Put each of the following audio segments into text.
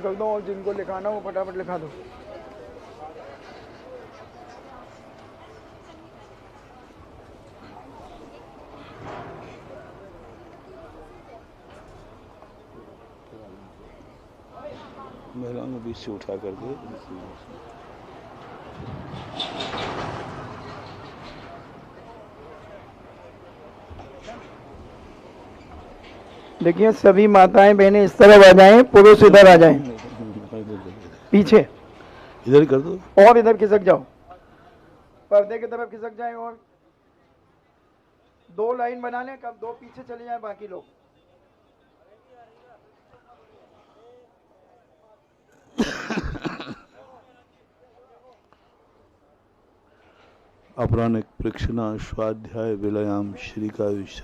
पास कर दो और जिनको लिखाना वो फटाफट लिखा दो। महिलाओं को बीच से उठा कर दे। देखिए सभी माताएं बहनें इस तरफ आ जाएं, पुरुष इधर आ जाएं, पीछे इधर कर दो और इधर खिसक जाओ, पर्दे की तरफ खिसक जाएं और 2 लाइन बना लें, कब 2 पीछे चले जाएं बाकी लोग। अपरानिक प्रक्षिणा स्वाध्याय विलयाम श्रीकायुष।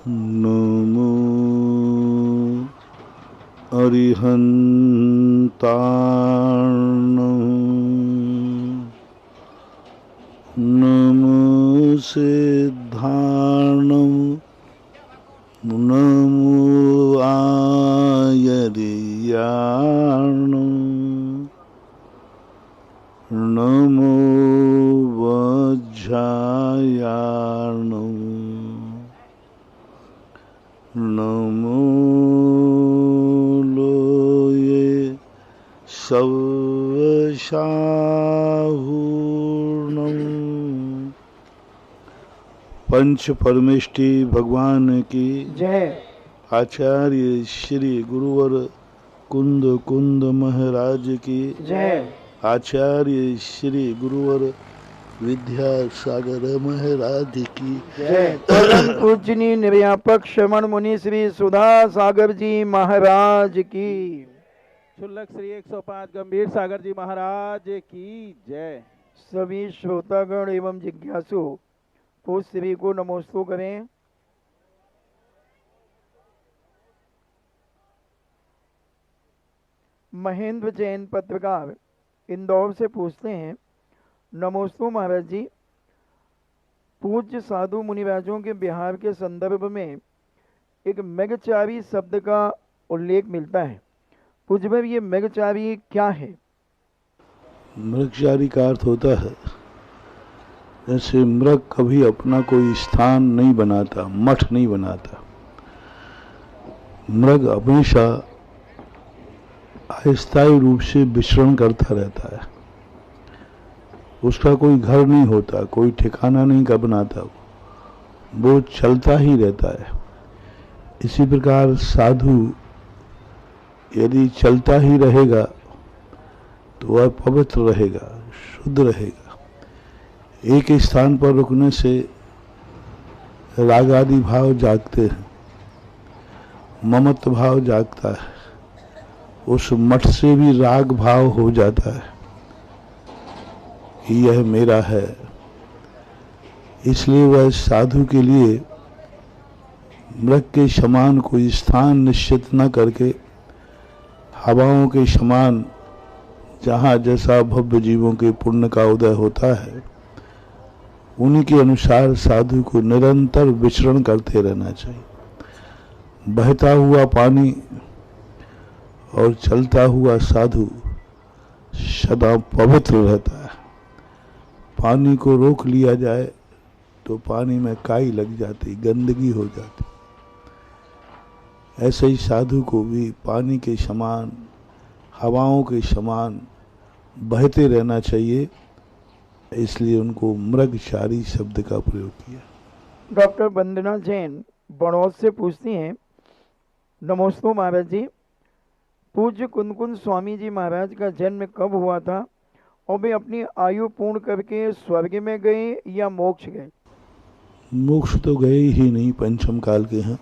नमो अरिहंताणं नमो सिद्धाणं नमो आयर्याणं नमो वज्रायाणं नमो लोये सवशाहूर्णं। पंच परमेष्टि भगवान की जय। आचार्य श्री गुरुवर कुंद कुंद महाराज की जय। आचार्य श्री गुरुवर विद्यासागर महाराज की जय। परम पूजनीय निर्व्यापक श्रवण मुनि श्री सुधा सागर जी महाराज की। शुल्लक श्री 105 गंभीर सागर जी महाराज की जय। सभी श्रोतागण एवं जिज्ञासु पूज श्री को नमोस्तु करें। महेंद्र जैन पत्रकार इंदौर से पूछते हैं, नमोस्तु महाराज जी, पूज्य साधु मुनिराजों के बिहार के संदर्भ में एक मेघचारी शब्द का उल्लेख मिलता है। पूज्य भाई ये मेघचारी क्या है? मृगचारी का अर्थ होता है जैसे मृग कभी अपना कोई स्थान नहीं बनाता, मठ नहीं बनाता। मृग हमेशा अस्थायी रूप से विचरण करता रहता है, उसका कोई घर नहीं होता, कोई ठिकाना नहीं का बनाता, वो चलता ही रहता है। इसी प्रकार साधु यदि चलता ही रहेगा तो वह पवित्र रहेगा, शुद्ध रहेगा। एक स्थान पर रुकने से राग आदि भाव जागते हैं, ममत्व भाव जागता है, उस मठ से भी राग भाव हो जाता है कि यह मेरा है। इसलिए वह साधु के लिए मृग के समान कोई स्थान निश्चित न करके हवाओं के समान जहाँ जैसा भव्य जीवों के पुण्य का उदय होता है उन्हीं के अनुसार साधु को निरंतर विचरण करते रहना चाहिए। बहता हुआ पानी और चलता हुआ साधु सदा पवित्र रहता है। पानी को रोक लिया जाए तो पानी में काई लग जाती, गंदगी हो जाती। ऐसे ही साधु को भी पानी के समान, हवाओं के समान बहते रहना चाहिए, इसलिए उनको मृगचारी शब्द का प्रयोग किया। डॉक्टर वंदना जैन बड़ौद से पूछती हैं, नमोस्तु महाराज जी, पूज्य कुंदकुंद स्वामी जी महाराज का जन्म कब हुआ था और वे अपनी आयु पूर्ण करके स्वर्ग में गए या मोक्ष गए? मोक्ष तो गए ही नहीं, पंचम काल के हैं,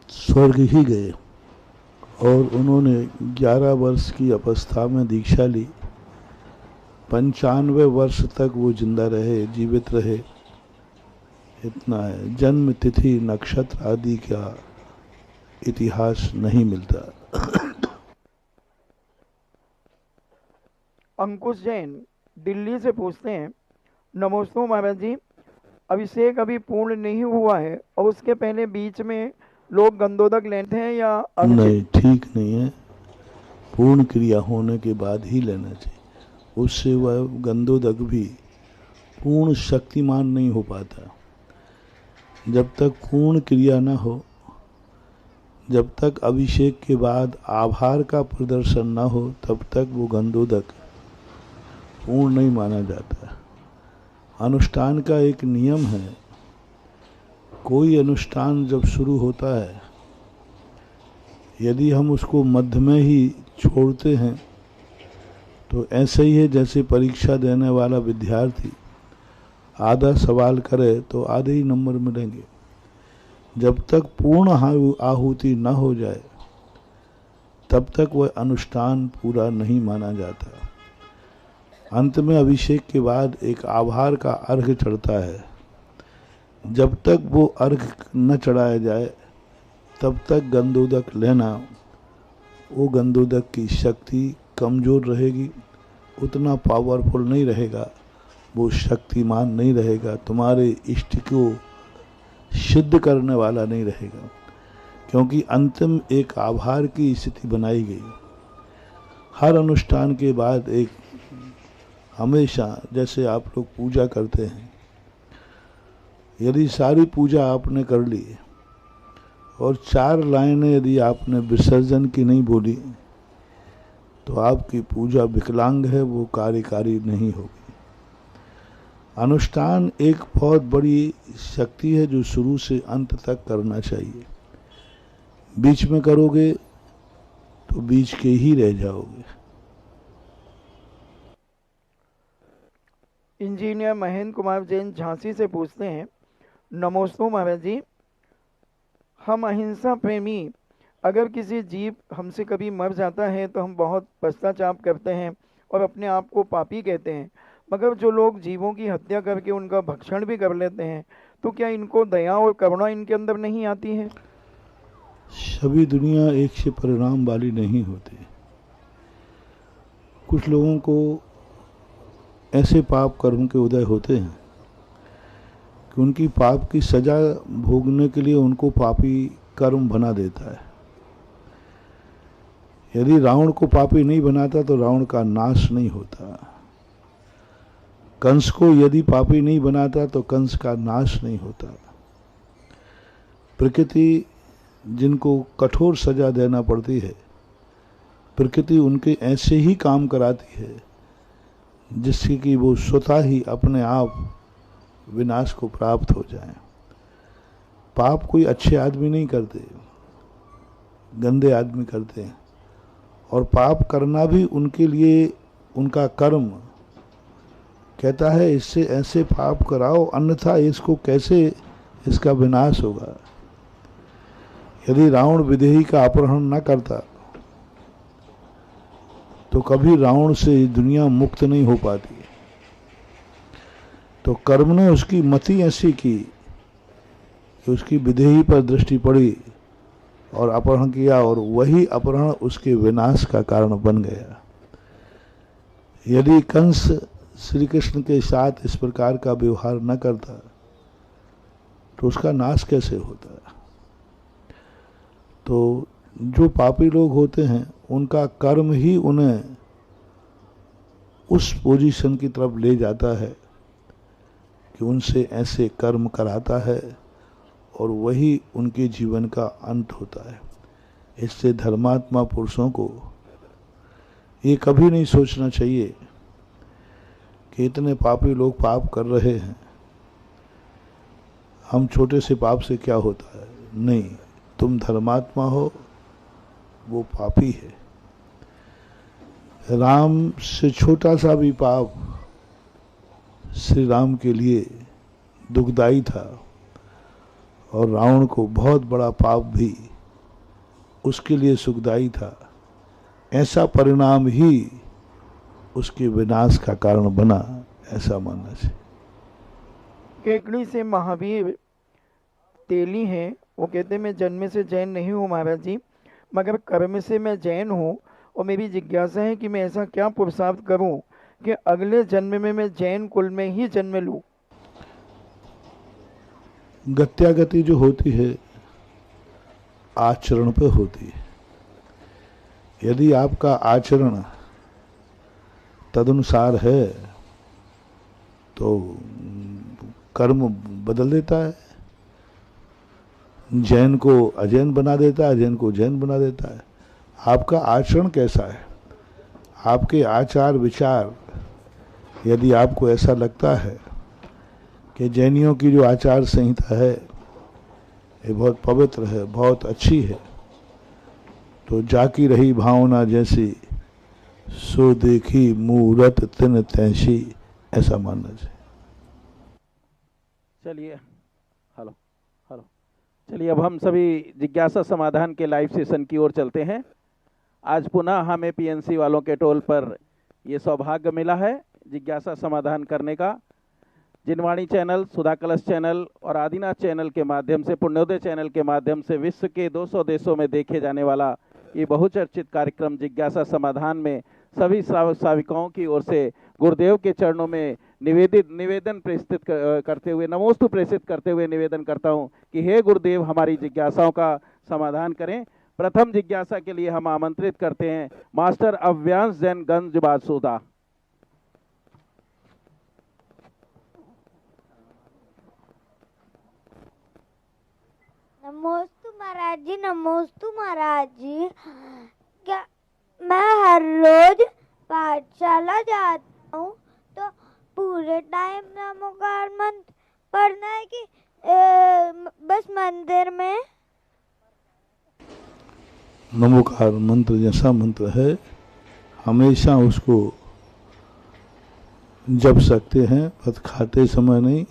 स्वर्ग ही गए। और उन्होंने 11 वर्ष की अवस्था में दीक्षा ली, 95 वर्ष तक वो जिंदा रहे, जीवित रहे। इतना है, जन्म तिथि नक्षत्र आदि का इतिहास नहीं मिलता। अंकुश जैन दिल्ली से पूछते हैं, नमोस्तु महाराज जी, अभिषेक अभी पूर्ण नहीं हुआ है और उसके पहले बीच में लोग गंधोदक लेते हैं या नहीं, ठीक नहीं है। पूर्ण क्रिया होने के बाद ही लेना चाहिए। उससे वह गंधोदक भी पूर्ण शक्तिमान नहीं हो पाता। जब तक पूर्ण क्रिया न हो, जब तक अभिषेक के बाद आभार का प्रदर्शन न हो, तब तक वो गंधोदक पूर्ण नहीं माना जाता। अनुष्ठान का एक नियम है, कोई अनुष्ठान जब शुरू होता है, यदि हम उसको मध्य में ही छोड़ते हैं तो ऐसे ही है जैसे परीक्षा देने वाला विद्यार्थी आधा सवाल करे तो आधे ही नंबर मिलेंगे। जब तक पूर्ण आहुति न हो जाए तब तक वह अनुष्ठान पूरा नहीं माना जाता। अंत में अभिषेक के बाद एक आभार का अर्घ चढ़ता है। जब तक वो अर्घ न चढ़ाया जाए तब तक गंधोदक लेना, वो गंधोदक की शक्ति कमज़ोर रहेगी, उतना पावरफुल नहीं रहेगा, वो शक्तिमान नहीं रहेगा, तुम्हारे इष्ट को सिद्ध करने वाला नहीं रहेगा, क्योंकि अंतिम एक आभार की स्थिति बनाई गई। हर अनुष्ठान के बाद एक हमेशा, जैसे आप लोग पूजा करते हैं, यदि सारी पूजा आपने कर ली और 4 लाइनें यदि आपने विसर्जन की नहीं बोली तो आपकी पूजा विकलांग है, वो कार्यकारी नहीं होगी। अनुष्ठान एक बहुत बड़ी शक्ति है जो शुरू से अंत तक करना चाहिए। बीच में करोगे तो बीच के ही रह जाओगे। इंजीनियर महेंद्र कुमार जैन झांसी से पूछते हैं, नमोस्तु महाराज जी, हम अहिंसा प्रेमी, अगर किसी जीव हमसे कभी मर जाता है तो हम बहुत पश्चाताप करते हैं और अपने आप को पापी कहते हैं, मगर जो लोग जीवों की हत्या करके उनका भक्षण भी कर लेते हैं, तो क्या इनको दया और करुणा इनके अंदर नहीं आती है? सभी दुनिया एक से परिणाम वाली नहीं होती। कुछ लोगों को ऐसे पाप कर्म के उदय होते हैं कि उनकी पाप की सजा भोगने के लिए उनको पापी कर्म बना देता है। यदि रावण को पापी नहीं बनाता तो रावण का नाश नहीं होता। कंस को यदि पापी नहीं बनाता तो कंस का नाश नहीं होता। प्रकृति जिनको कठोर सजा देना पड़ती है, प्रकृति उनके ऐसे ही काम कराती है जिससे कि वो स्वतः ही अपने आप विनाश को प्राप्त हो जाए। पाप कोई अच्छे आदमी नहीं करते, गंदे आदमी करते हैं, और पाप करना भी उनके लिए उनका कर्म कहता है इससे ऐसे पाप कराओ, अन्यथा इसको कैसे इसका विनाश होगा। यदि रावण विदेही का अपहरण न करता तो कभी रावण से दुनिया मुक्त नहीं हो पाती। तो कर्म ने उसकी मति ऐसी की कि उसकी विदेही पर दृष्टि पड़ी और अपहरण किया, और वही अपहरण उसके विनाश का कारण बन गया। यदि कंस श्री कृष्ण के साथ इस प्रकार का व्यवहार न करता तो उसका नाश कैसे होता। तो जो पापी लोग होते हैं उनका कर्म ही उन्हें उस पोजीशन की तरफ ले जाता है कि उनसे ऐसे कर्म कराता है और वही उनके जीवन का अंत होता है। इससे धर्मात्मा पुरुषों को ये कभी नहीं सोचना चाहिए कि इतने पापी लोग पाप कर रहे हैं, हम छोटे से पाप से क्या होता है। नहीं, तुम धर्मात्मा हो, वो पापी है। राम से छोटा सा भी पाप श्री राम के लिए दुखदाई था, और रावण को बहुत बड़ा पाप भी उसके लिए सुखदाई था। ऐसा परिणाम ही उसके विनाश का कारण बना, ऐसा मानना चाहिए। केकड़ी से महावीर तेली हैं, वो कहते मैं जन्म से जैन नहीं हूँ महाराज जी, मगर कर्म से मैं जैन हूँ, और मेरी जिज्ञासा है कि मैं ऐसा क्या पुरुषार्थ करूँ कि अगले जन्म में मैं जैन कुल में ही जन्म लूं? गत्यागति जो होती है आचरण पे होती है। यदि आपका आचरण तदनुसार है तो कर्म बदल देता है। जैन को अजैन बना देता है, अजैन को जैन बना देता है। आपका आचरण कैसा है, आपके आचार विचार, यदि आपको ऐसा लगता है कि जैनियों की जो आचार संहिता है ये बहुत पवित्र है, बहुत अच्छी है, तो जाकी रही भावना जैसी सो देखी मूरत तिन तैसी, ऐसा मानना चाहिए। चलिए हेलो हेलो चलिए अब हम सभी जिज्ञासा समाधान के लाइव सेशन की ओर चलते हैं। आज पुनः हमें पीएनसी वालों के टोल पर ये सौभाग्य मिला है जिज्ञासा समाधान करने का। जिनवाणी चैनल, सुधा कलश चैनल और आदिनाथ चैनल के माध्यम से, पुण्योदय चैनल के माध्यम से विश्व के 200 देशों में देखे जाने वाला ये बहुचर्चित कार्यक्रम जिज्ञासा समाधान में सभी श्रावक श्राविकाओं की ओर से गुरुदेव के चरणों में निवेदन प्रेषित करते हुए, नमोस्तु प्रेषित करते हुए निवेदन करता हूं कि हे गुरुदेव हमारी जिज्ञासाओं का समाधान करें। प्रथम जिज्ञासा के लिए हम आमंत्रित करते हैं मास्टर अव्यांश जैन गंज बासुदा। नमोस्तु महाराज जी, नमोस्तु महाराज जी। क्या मैं हर रोज पाठशाला जाता हूँ तो पूरे टाइम नमोकार मंत्र पढ़ना है कि बस मंदिर में? नमोकार मंत्र जैसा मंत्र है, हमेशा उसको जप सकते हैं, बस खाते समय नहीं,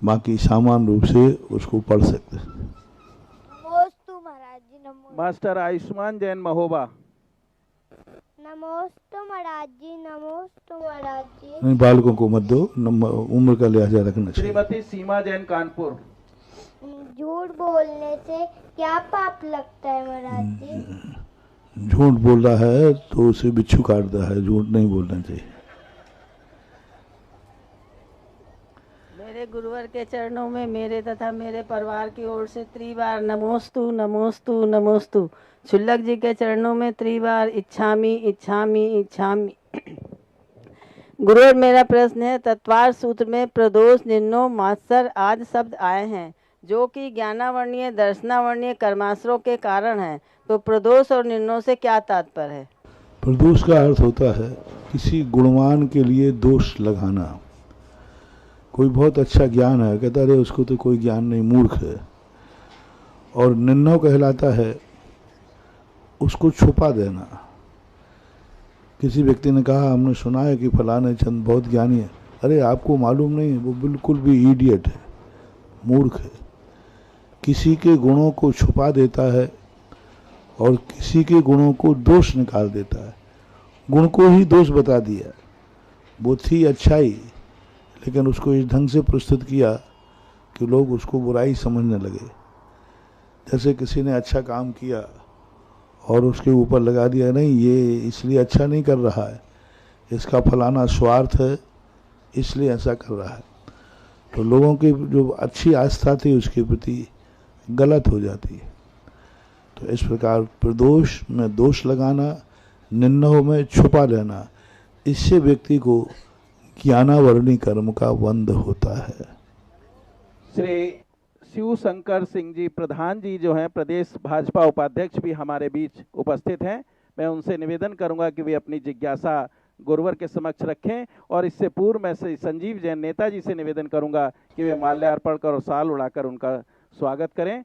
बाकी सामान्य रूप से उसको पढ़ सकते हैं। नमोस्तु महाराज जी, नमोस्तु। मास्टर आयुष्मान जैन महोबा। नमोस्तु महाराज जी, नमोस्तु महाराज जी। नहीं, बालकों को मत दो, उम्र का लिहाजा रखना चाहिए। श्रीमती सीमा जैन कानपुर। झूठ बोलने से क्या पाप लगता है महाराज जी? झूठ बोल रहा है तो उसे बिच्छू काटता है, झूठ नहीं बोलना चाहिए। मेरे गुरुवर के चरणों में मेरे तथा मेरे परिवार की ओर से त्रिबार नमोस्तु नमोस्तु नमोस्तु। शुल्लक जी के चरणों में त्रिबार इच्छामि इच्छामि इच्छामि। गुरुवर, मेरा प्रश्न है, तत्वार सूत्र में प्रदोष, निर्णो, मात्सर आदि शब्द आए हैं जो कि ज्ञानावर्णीय, दर्शनावर्णीय कर्माश्रों के कारण हैं, तो प्रदोष और निर्णयों से क्या तात्पर्य है? प्रदोष का अर्थ होता है किसी गुणवान के लिए दोष लगाना। कोई बहुत अच्छा ज्ञान है, कहता रहे उसको तो कोई ज्ञान नहीं, मूर्ख है। और निन्नो कहलाता है उसको छुपा देना। किसी व्यक्ति ने कहा, हमने सुना है कि फलाने चंद बहुत ज्ञानी है। अरे आपको मालूम नहीं है, वो बिल्कुल भी इडियट है, मूर्ख है। किसी के गुणों को छुपा देता है और किसी के गुणों को दोष निकाल देता है। गुण को ही दोष बता दिया, वो थी अच्छाई, लेकिन उसको इस ढंग से प्रस्तुत किया कि लोग उसको बुराई समझने लगे। जैसे किसी ने अच्छा काम किया और उसके ऊपर लगा दिया, नहीं ये इसलिए अच्छा नहीं कर रहा है, इसका फलाना स्वार्थ है इसलिए ऐसा कर रहा है। तो लोगों की जो अच्छी आस्था थी उसके प्रति गलत हो जाती है। तो इस प्रकार प्रदोष में दोष लगाना, निन्नों में छुपा रहना, इससे व्यक्ति को ज्ञानावर्णी कर्म का बंध होता है। श्री शिव शंकर सिंह जी प्रधान जी जो हैं, प्रदेश भाजपा उपाध्यक्ष, भी हमारे बीच उपस्थित हैं। मैं उनसे निवेदन करूंगा कि वे अपनी जिज्ञासा गुरुवर के समक्ष रखें। और इससे पूर्व मैं श्री संजीव जैन नेताजी से निवेदन करूंगा कि वे माल्यार्पण कर और साल उड़ाकर उनका स्वागत करें।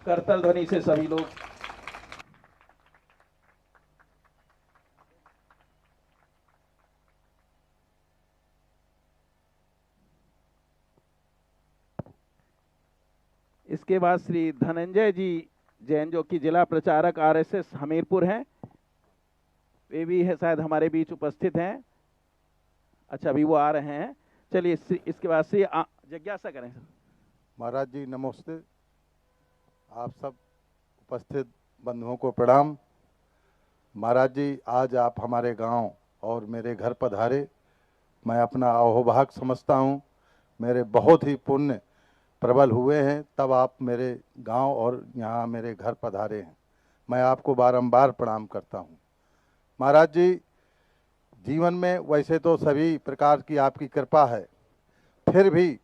करतल ध्वनि से सभी लोग। इसके बाद श्री धनंजय जी जैन जो कि जिला प्रचारक आरएसएस हमीरपुर हैं, वे भी है शायद हमारे बीच उपस्थित हैं। अच्छा, अभी वो आ रहे हैं। चलिए इसके बाद से जिज्ञासा करें। महाराज जी नमस्ते। आप सब उपस्थित बंधुओं को प्रणाम। महाराज जी, आज आप हमारे गांव और मेरे घर पधारे, मैं अपना अहोभाग्य समझता हूं। मेरे बहुत ही पुण्य प्रबल हुए हैं, तब आप मेरे गांव और यहाँ मेरे घर पधारे हैं। मैं आपको बारंबार प्रणाम करता हूं। महाराज जी, जीवन में वैसे तो सभी प्रकार की आपकी कृपा है, फिर भी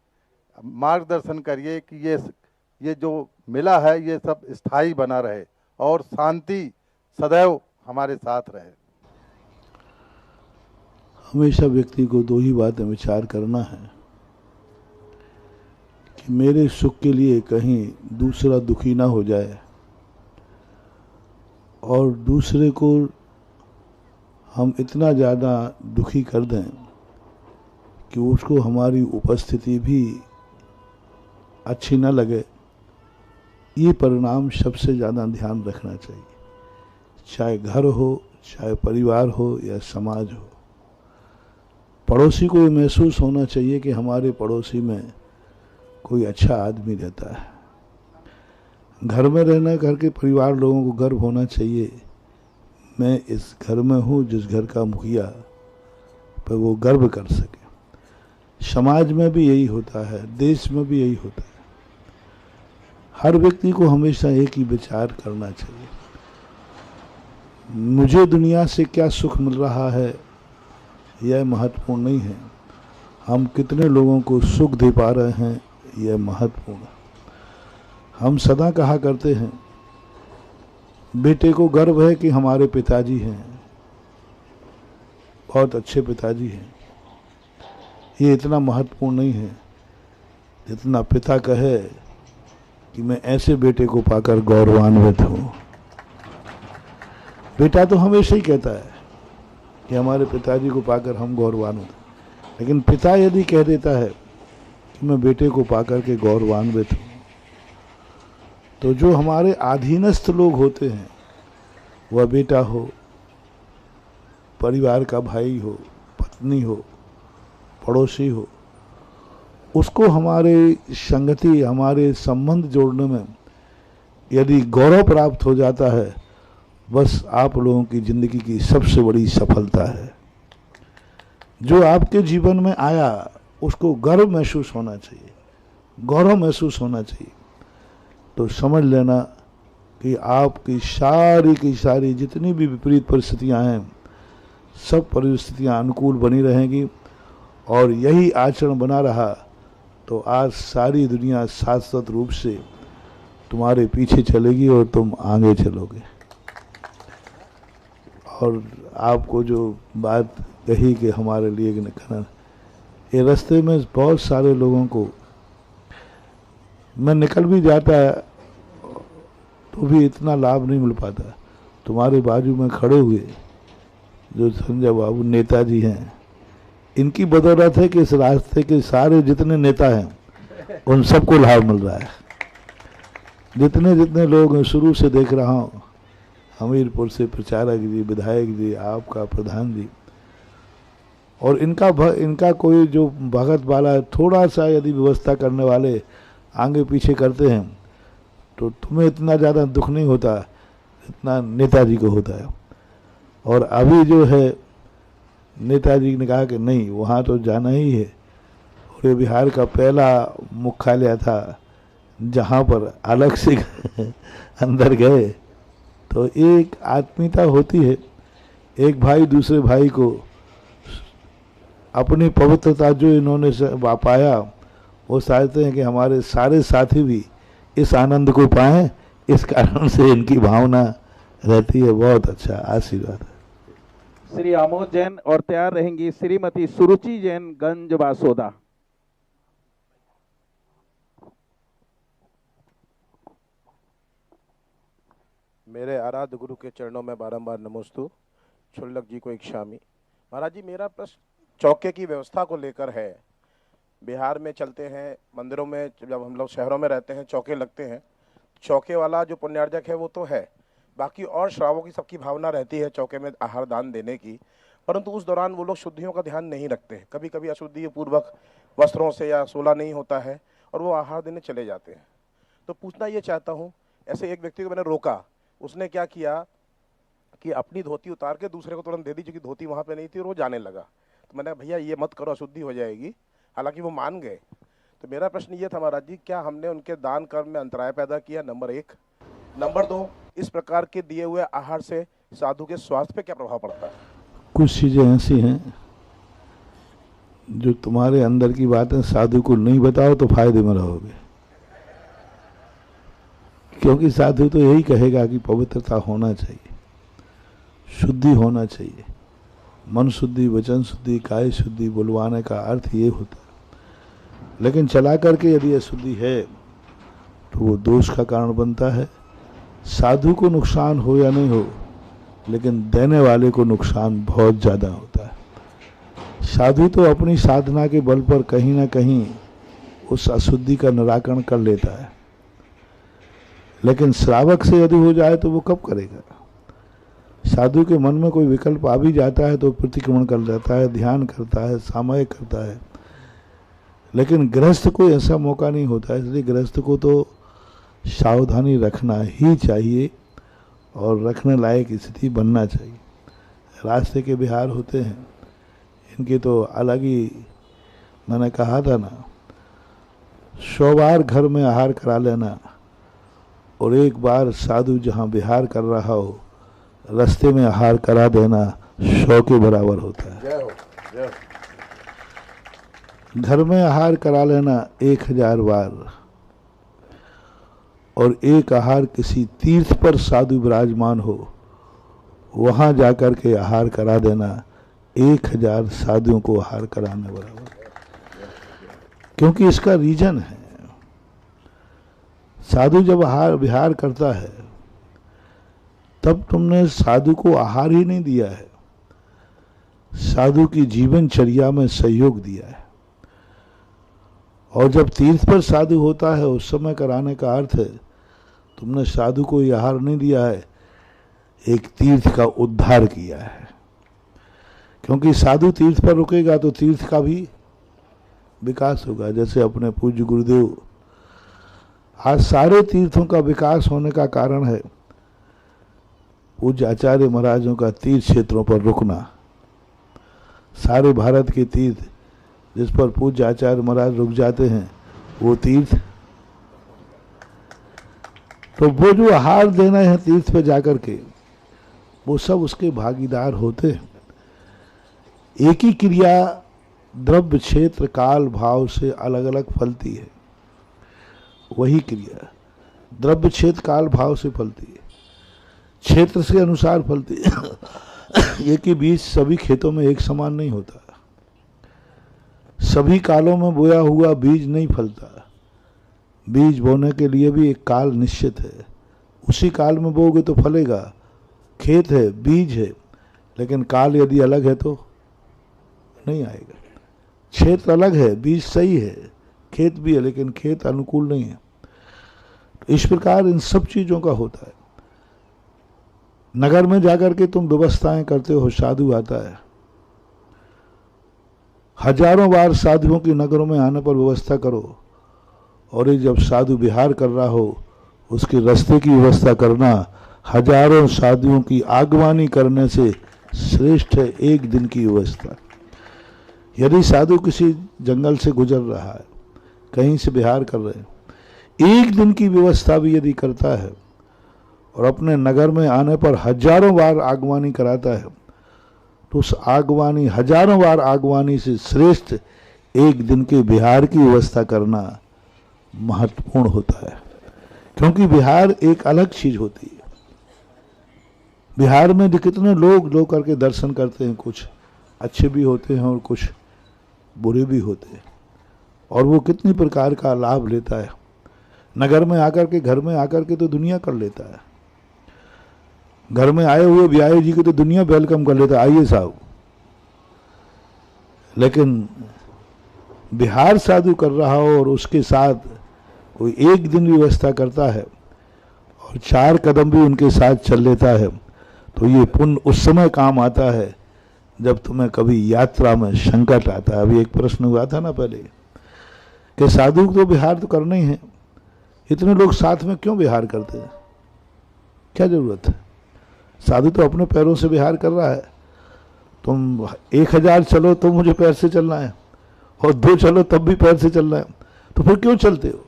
मार्गदर्शन करिए कि ये जो मिला है ये सब स्थायी बना रहे और शांति सदैव हमारे साथ रहे। हमेशा व्यक्ति को दो ही बातें विचार करना है कि मेरे सुख के लिए कहीं दूसरा दुखी ना हो जाए और दूसरे को हम इतना ज़्यादा दुखी कर दें कि उसको हमारी उपस्थिति भी अच्छी न लगे। ये परिणाम सबसे ज़्यादा ध्यान रखना चाहिए, चाहे घर हो, चाहे परिवार हो या समाज हो। पड़ोसी को ये महसूस होना चाहिए कि हमारे पड़ोसी में कोई अच्छा आदमी रहता है। घर में रहना करके परिवार लोगों को गर्व होना चाहिए, मैं इस घर में हूँ जिस घर का मुखिया, पर वो गर्व कर सके। समाज में भी यही होता है, देश में भी यही होता है। हर व्यक्ति को हमेशा एक ही विचार करना चाहिए, मुझे दुनिया से क्या सुख मिल रहा है यह महत्वपूर्ण नहीं है, हम कितने लोगों को सुख दे पा रहे हैं यह महत्वपूर्ण है। हम सदा कहा करते हैं बेटे को गर्व है कि हमारे पिताजी हैं, बहुत अच्छे पिताजी हैं। ये इतना महत्वपूर्ण नहीं है जितना पिता कहे कि मैं ऐसे बेटे को पाकर गौरवान्वित हूँ। बेटा तो हमेशा ही कहता है कि हमारे पिताजी को पाकर हम गौरवान्वित हैं, लेकिन पिता यदि कह देता है कि मैं बेटे को पाकर के गौरवान्वित हूँ, तो जो हमारे अधीनस्थ लोग होते हैं, वह बेटा हो, परिवार का भाई हो, पत्नी हो, पड़ोसी हो, उसको हमारे संगति, हमारे संबंध जोड़ने में यदि गौरव प्राप्त हो जाता है, बस आप लोगों की जिंदगी की सबसे बड़ी सफलता है। जो आपके जीवन में आया उसको गर्व महसूस होना चाहिए, गौरव महसूस होना चाहिए। तो समझ लेना कि आपकी सारी की सारी जितनी भी विपरीत परिस्थितियां हैं, सब परिस्थितियां अनुकूल बनी रहेंगी। और यही आचरण बना रहा तो आज सारी दुनिया शाश्वत रूप से तुम्हारे पीछे चलेगी और तुम आगे चलोगे। और आपको जो बात कही कि हमारे लिए करना, ये रास्ते में बहुत सारे लोगों को मैं निकल भी जाता है तो भी इतना लाभ नहीं मिल पाता। तुम्हारे बाजू में खड़े हुए जो संजय बाबू नेताजी हैं, इनकी बदौलत है कि इस रास्ते के सारे जितने नेता हैं उन सबको लाभ मिल रहा है। जितने जितने लोग शुरू से देख रहा हूँ, हमीरपुर से प्रचारक जी, विधायक जी, आपका प्रधान जी, और इनका कोई जो भगत वाला थोड़ा सा यदि व्यवस्था करने वाले आगे पीछे करते हैं तो तुम्हें इतना ज़्यादा दुख नहीं होता जितना नेताजी को होता है। और अभी जो है नेताजी ने कहा कि नहीं, वहाँ तो जाना ही है। और ये बिहार का पहला मुख्यालय था जहाँ पर अलग से अंदर गए तो एक आत्मीयता होती है, एक भाई दूसरे भाई को अपनी पवित्रता जो इन्होंने पाया वो चाहते हैं कि हमारे सारे साथी भी इस आनंद को पाएं, इस कारण से इनकी भावना रहती है। बहुत अच्छा आशीर्वाद है। श्री आमोद जैन और तैयार रहेंगी श्रीमती सुरुचि जैन गंज बासोदा। मेरे आराध्य गुरु के चरणों में बारंबार नमोस्तु। क्षुल्लक जी को इच्छामी। महाराज जी, मेरा प्रश्न चौके की व्यवस्था को लेकर है। बिहार में चलते हैं मंदिरों में, जब हम लोग शहरों में रहते हैं चौके लगते हैं, चौके वाला जो पुण्यार्जक है वो तो है, बाकी और श्रावों की सबकी भावना रहती है चौके में आहार दान देने की, परंतु उस दौरान वो लोग शुद्धियों का ध्यान नहीं रखते। कभी कभी अशुद्धि पूर्वक वस्त्रों से या सोला नहीं होता है और वो आहार देने चले जाते हैं। तो पूछना ये चाहता हूँ, ऐसे एक व्यक्ति को मैंने रोका उसने क्या किया कि अपनी धोती उतार के दूसरे को तुरंत दे दी, क्योंकि धोती वहां पे नहीं थी और वो जाने लगा। तो मैंने कहा भैया ये मत करो, अशुद्धि हो जाएगी। हालांकि वो मान गए। तो मेरा प्रश्न ये था महाराज जी, क्या हमने उनके दान कर्म में अंतराय पैदा किया? नंबर 1। नंबर 2, इस प्रकार के दिए हुए आहार से साधु के स्वास्थ्य पे क्या प्रभाव पड़ता है? कुछ चीजें ऐसी हैं जो तुम्हारे अंदर की बातें साधु को नहीं बताओ तो फायदे में रहोगे, क्योंकि साधु तो यही कहेगा कि पवित्रता होना चाहिए, शुद्धि होना चाहिए, मन शुद्धि, वचन शुद्धि, काय शुद्धि बुलवाने का अर्थ ये होता है। लेकिन चला करके यदि अशुद्धि है तो वो दोष का कारण बनता है। साधु को नुकसान हो या नहीं हो, लेकिन देने वाले को नुकसान बहुत ज़्यादा होता है। साधु तो अपनी साधना के बल पर कहीं ना कहीं उस अशुद्धि का निराकरण कर लेता है, लेकिन श्रावक से यदि हो जाए तो वो कब करेगा? साधु के मन में कोई विकल्प आ भी जाता है तो प्रतिक्रमण कर जाता है, ध्यान करता है, सामयिक करता है। लेकिन गृहस्थ को ऐसा मौका नहीं होता, इसलिए गृहस्थ को तो सावधानी रखना ही चाहिए और रखने लायक स्थिति बनना चाहिए। रास्ते के विहार होते हैं, इनके तो अलग ही, मैंने कहा था ना, 100 बार घर में आहार करा लेना और एक बार साधु जहाँ विहार कर रहा हो रास्ते में आहार करा देना 100 के बराबर होता है। जय हो, जय हो। घर में आहार करा लेना 1000 बार, और एक आहार किसी तीर्थ पर साधु विराजमान हो वहां जाकर के आहार करा देना 1000 साधुओं को आहार कराने बराबर। क्योंकि इसका रीजन है, साधु जब आहार विहार करता है तब तुमने साधु को आहार ही नहीं दिया है, साधु की जीवनचर्या में सहयोग दिया है। और जब तीर्थ पर साधु होता है उस समय कराने का अर्थ है तुमने साधु को आहार नहीं दिया है, एक तीर्थ का उद्धार किया है। क्योंकि साधु तीर्थ पर रुकेगा तो तीर्थ का भी विकास होगा। जैसे अपने पूज्य गुरुदेव, आज सारे तीर्थों का विकास होने का कारण है पूज्य आचार्य महाराजों का तीर्थ क्षेत्रों पर रुकना। सारे भारत के तीर्थ जिस पर पूज्य आचार्य महाराज रुक जाते हैं वो तीर्थ, तो वो जो आहार देना है तीर्थ पे जाकर के वो सब उसके भागीदार होते हैं। एक ही क्रिया द्रव्य क्षेत्र काल भाव से अलग अलग फलती है, वही क्रिया द्रव्य क्षेत्र काल भाव से फलती है, क्षेत्र से अनुसार फलती है। एक ही बीज सभी खेतों में एक समान नहीं होता, सभी कालों में बोया हुआ बीज नहीं फलता। बीज बोने के लिए भी एक काल निश्चित है, उसी काल में बोओगे तो फलेगा। खेत है, बीज है, लेकिन काल यदि अलग है तो नहीं आएगा। क्षेत्र अलग है, बीज सही है, खेत भी है, लेकिन खेत अनुकूल नहीं है। तो इस प्रकार इन सब चीजों का होता है। नगर में जाकर के तुम व्यवस्थाएं करते हो, साधु आता है, हजारों बार साधुओं की नगरों में आने पर व्यवस्था करो, और ये जब साधु विहार कर रहा हो उसके रास्ते की व्यवस्था करना हजारों साधुओं की आगवानी करने से श्रेष्ठ है एक दिन की व्यवस्था। यदि साधु किसी जंगल से गुजर रहा है, कहीं से विहार कर रहे हैं, एक दिन की व्यवस्था भी यदि करता है और अपने नगर में आने पर हजारों बार आगवानी कराता है, तो उस आगवानी, हजारों बार आगवानी से श्रेष्ठ एक दिन के विहार की व्यवस्था करना महत्वपूर्ण होता है। क्योंकि विहार एक अलग चीज होती है। बिहार में कितने लोग करके दर्शन करते हैं, कुछ अच्छे भी होते हैं और कुछ बुरे भी होते हैं, और वो कितनी प्रकार का लाभ लेता है। नगर में आकर के, घर में आकर के तो दुनिया कर लेता है। घर में आए हुए ब्याह जी को तो दुनिया वेलकम कर लेता है, आइए साहब। लेकिन बिहार साधु कर रहा हो और उसके साथ कोई एक दिन व्यवस्था करता है और 4 कदम भी उनके साथ चल लेता है, तो ये पुण्य उस समय काम आता है जब तुम्हें कभी यात्रा में संकट आता है। अभी एक प्रश्न हुआ था ना पहले कि साधु तो विहार तो करना ही है, इतने लोग साथ में क्यों विहार करते हैं? क्या जरूरत है? साधु तो अपने पैरों से विहार कर रहा है। तुम 1000 चलो तो मुझे पैर से चलना है, और 2 चलो तब भी पैर से चलना है, तो फिर क्यों चलते हो?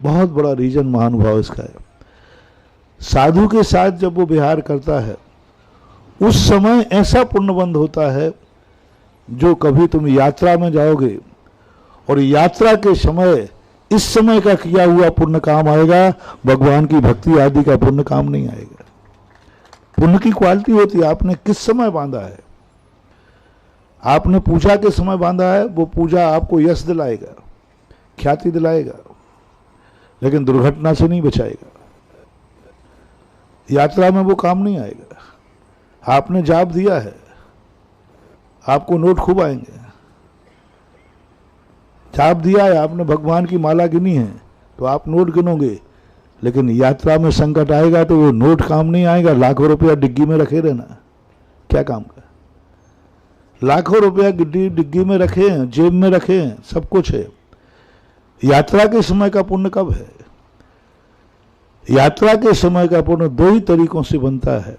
बहुत बड़ा रीजन महानुभाव इसका है। साधु के साथ जब वो विहार करता है उस समय ऐसा पुण्यबंध होता है, जो कभी तुम यात्रा में जाओगे और यात्रा के समय इस समय का किया हुआ पुण्य काम आएगा, भगवान की भक्ति आदि का पुण्य काम नहीं आएगा। पुण्य की क्वालिटी होती है आपने किस समय बांधा है। आपने पूजा के समय बांधा है, वो पूजा आपको यश दिलाएगा, ख्याति दिलाएगा, लेकिन दुर्घटना से नहीं बचाएगा। यात्रा में वो काम नहीं आएगा। आपने जाप दिया है, आपको नोट खूब आएंगे। जाप दिया है आपने, भगवान की माला गिनी है, तो आप नोट गिनोगे, लेकिन यात्रा में संकट आएगा तो वो नोट काम नहीं आएगा। लाखों रुपया डिग्गी में रखे रहना, क्या काम का? लाखों रुपया डिग्गी में रखे हैं, जेब में रखे हैं, सब कुछ है। यात्रा के समय का पुण्य कब है? यात्रा के समय का पुण्य 2 ही तरीकों से बनता है।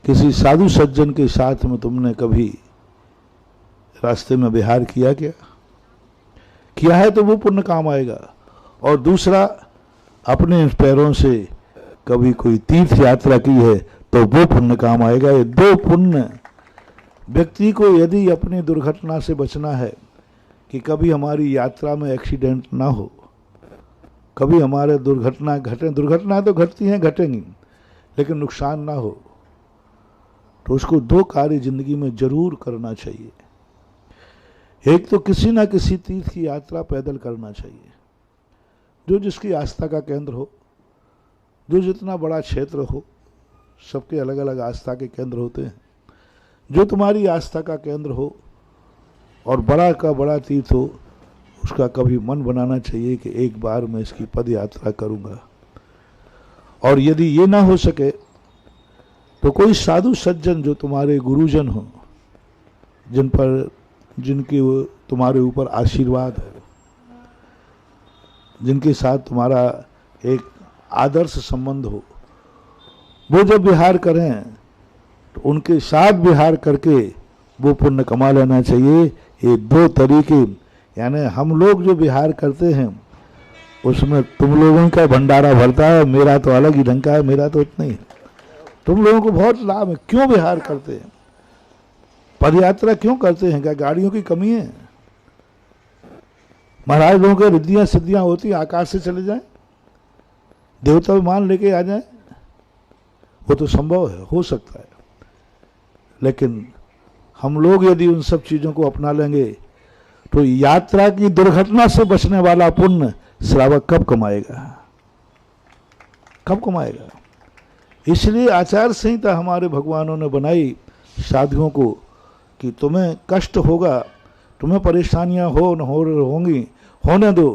किसी साधु सज्जन के साथ में तुमने कभी रास्ते में विहार किया क्या? किया है तो वो पुण्य काम आएगा। और दूसरा, अपने पैरों से कभी कोई तीर्थ यात्रा की है तो वो पुण्य काम आएगा। ये 2 पुण्य व्यक्ति को, यदि अपनी दुर्घटना से बचना है कि कभी हमारी यात्रा में एक्सीडेंट ना हो, कभी हमारे दुर्घटना घटे, दुर्घटना तो घटती हैं, घटेंगी, लेकिन नुकसान ना हो, तो उसको 2 कार्य जिंदगी में जरूर करना चाहिए। एक तो किसी ना किसी तीर्थ की यात्रा पैदल करना चाहिए, जो जिसकी आस्था का केंद्र हो, जो जितना बड़ा क्षेत्र हो, सबके अलग अलग आस्था के केंद्र होते हैं। जो तुम्हारी आस्था का केंद्र हो और बड़ा का बड़ा तीर्थ हो, उसका कभी मन बनाना चाहिए कि एक बार मैं इसकी पद यात्रा करूंगा। और यदि ये ना हो सके तो कोई साधु सज्जन जो तुम्हारे गुरुजन हो, जिनके तुम्हारे ऊपर आशीर्वाद है, जिनके साथ तुम्हारा एक आदर्श संबंध हो, वो जब विहार करें तो उनके साथ विहार करके वो पुण्य कमा लेना चाहिए। ये 2 तरीके, यानी हम लोग जो विहार करते हैं उसमें तुम लोगों का भंडारा भरता है, मेरा तो अलग ही ढंग का है, मेरा तो इतना ही है। तुम लोगों को बहुत लाभ है। क्यों विहार करते हैं? पदयात्रा क्यों करते हैं? क्या गाड़ियों की कमी है? महाराज लोगों के रिद्धियां सिद्धियां होती, आकाश से चले जाएं, देवता विमान लेके आ जाएं, वो तो संभव है, हो सकता है। लेकिन हम लोग यदि उन सब चीजों को अपना लेंगे तो यात्रा की दुर्घटना से बचने वाला पुण्य श्रावक कब कमाएगा? कब कमाएगा? इसलिए आचार संहिता हमारे भगवानों ने बनाई साधुओं को कि तुम्हें कष्ट होगा, तुम्हें परेशानियां होंगी, होने दो,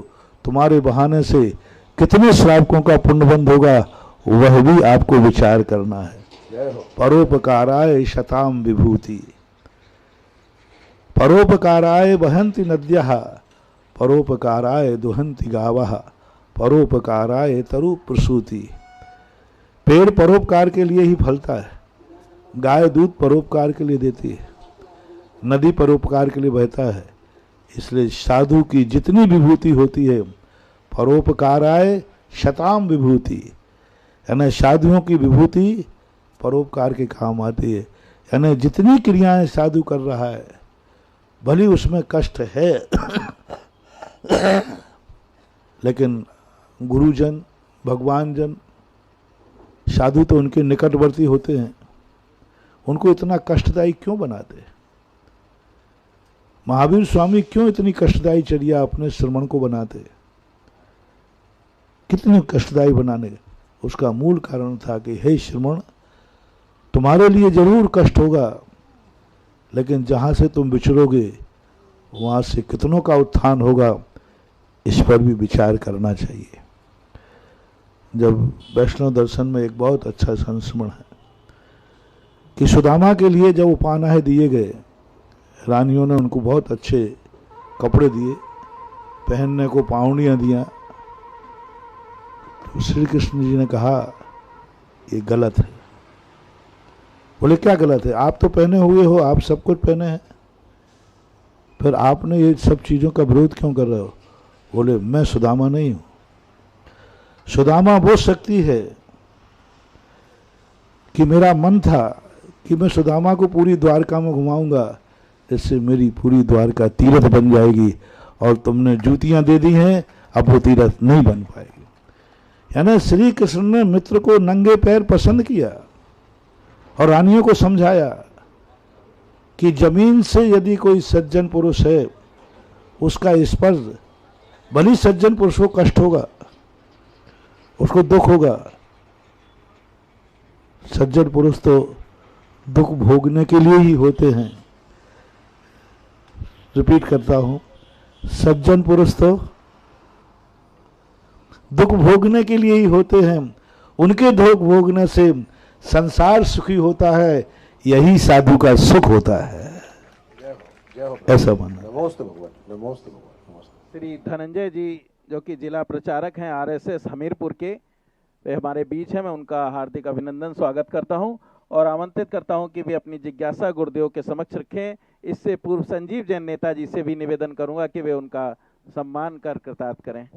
तुम्हारे बहाने से कितने श्रावकों का पुण्यबंध होगा वह भी आपको विचार करना है। परोपकाराय शताम विभूति, परोपकाराय वहन्ति नद्यः, परोपकाराय दुहन्ति गावः, परोपकाराय तरु प्रसूति। पेड़ परोपकार के लिए ही फलता है, गाय दूध परोपकार के लिए देती है, नदी परोपकार के लिए बहता है। इसलिए साधु की जितनी विभूति होती है, परोपकाराय शताम विभूति, यानी साधुओं की विभूति परोपकार के काम आती है। यानी जितनी क्रियाएं साधु कर रहा है, भली उसमें कष्ट है लेकिन गुरुजन, भगवानजन, साधु तो उनके निकटवर्ती होते हैं, उनको इतना कष्टदायी क्यों बनाते? महावीर स्वामी क्यों इतनी कष्टदायी चर्या अपने श्रमण को बनाते? कितनी कष्टदायी बनाने? उसका मूल कारण था कि हे श्रमण, तुम्हारे लिए जरूर कष्ट होगा, लेकिन जहां से तुम विचरोगे वहां से कितनों का उत्थान होगा, इस पर भी विचार करना चाहिए। जब वैष्णव दर्शन में एक बहुत अच्छा संस्मरण है कि सुदामा के लिए जब उपानाहे दिए गए, रानियों ने उनको बहुत अच्छे कपड़े दिए, पहनने को पाउंडियां दिया, तो श्री कृष्ण जी ने कहा ये गलत है। बोले क्या गलत है? आप तो पहने हुए हो, आप सब कुछ पहने हैं, फिर आपने ये सब चीज़ों का विरोध क्यों कर रहे हो? बोले मैं सुदामा नहीं हूं। सुदामा वो शक्ति है कि मेरा मन था कि मैं सुदामा को पूरी द्वारका में घुमाऊंगा, इससे मेरी पूरी द्वारका तीर्थ बन जाएगी, और तुमने जूतियां दे दी हैं, अब वो तीर्थ नहीं बन पाएगी। यानी श्री कृष्ण ने मित्र को नंगे पैर पसंद किया और रानियों को समझाया कि जमीन से यदि कोई सज्जन पुरुष है, उसका स्पर्श, भली सज्जन पुरुष को कष्ट होगा, उसको दुख होगा। सज्जन पुरुष तो दुख भोगने के लिए ही होते हैं। रिपीट करता हूं, सज्जन पुरुष तो दुख भोगने के लिए ही होते हैं। उनके दुख भोगने से संसार सुखी होता है, यही साधु का सुख होता है। ऐसा मानना। नमोस्तु भगवान, नमोस्तु भगवान, नमस्ते। श्री धनंजय जी जो कि जिला प्रचारक हैं आरएसएस हमीरपुर के, वे हमारे बीच हैं। मैं उनका हार्दिक अभिनंदन स्वागत करता हूं और आमंत्रित करता हूं कि वे अपनी जिज्ञासा गुरुदेव के समक्ष रखें। इससे पूर्व संजीव जैन नेताजी से भी निवेदन करूंगा कि वे उनका सम्मान कर कृतार्थ करें।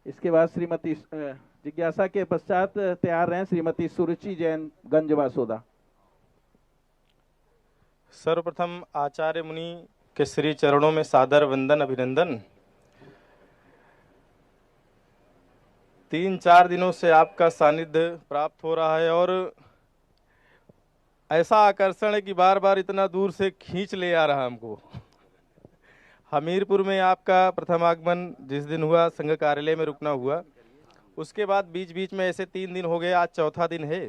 इसके बाद श्रीमती जिज्ञासा के पश्चात तैयार हैं श्रीमती सुरुचि जैन गंजवासोदा। सर्वप्रथम आचार्य मुनि के श्री चरणों में सादर वंदन अभिनंदन। 3-4 दिनों से आपका सानिध्य प्राप्त हो रहा है और ऐसा आकर्षण है कि बार बार इतना दूर से खींच ले आ रहा हमको। हमीरपुर में आपका प्रथम आगमन जिस दिन हुआ, संघ कार्यालय में रुकना हुआ, उसके बाद बीच बीच में ऐसे 3 दिन हो गए, आज चौथा दिन है।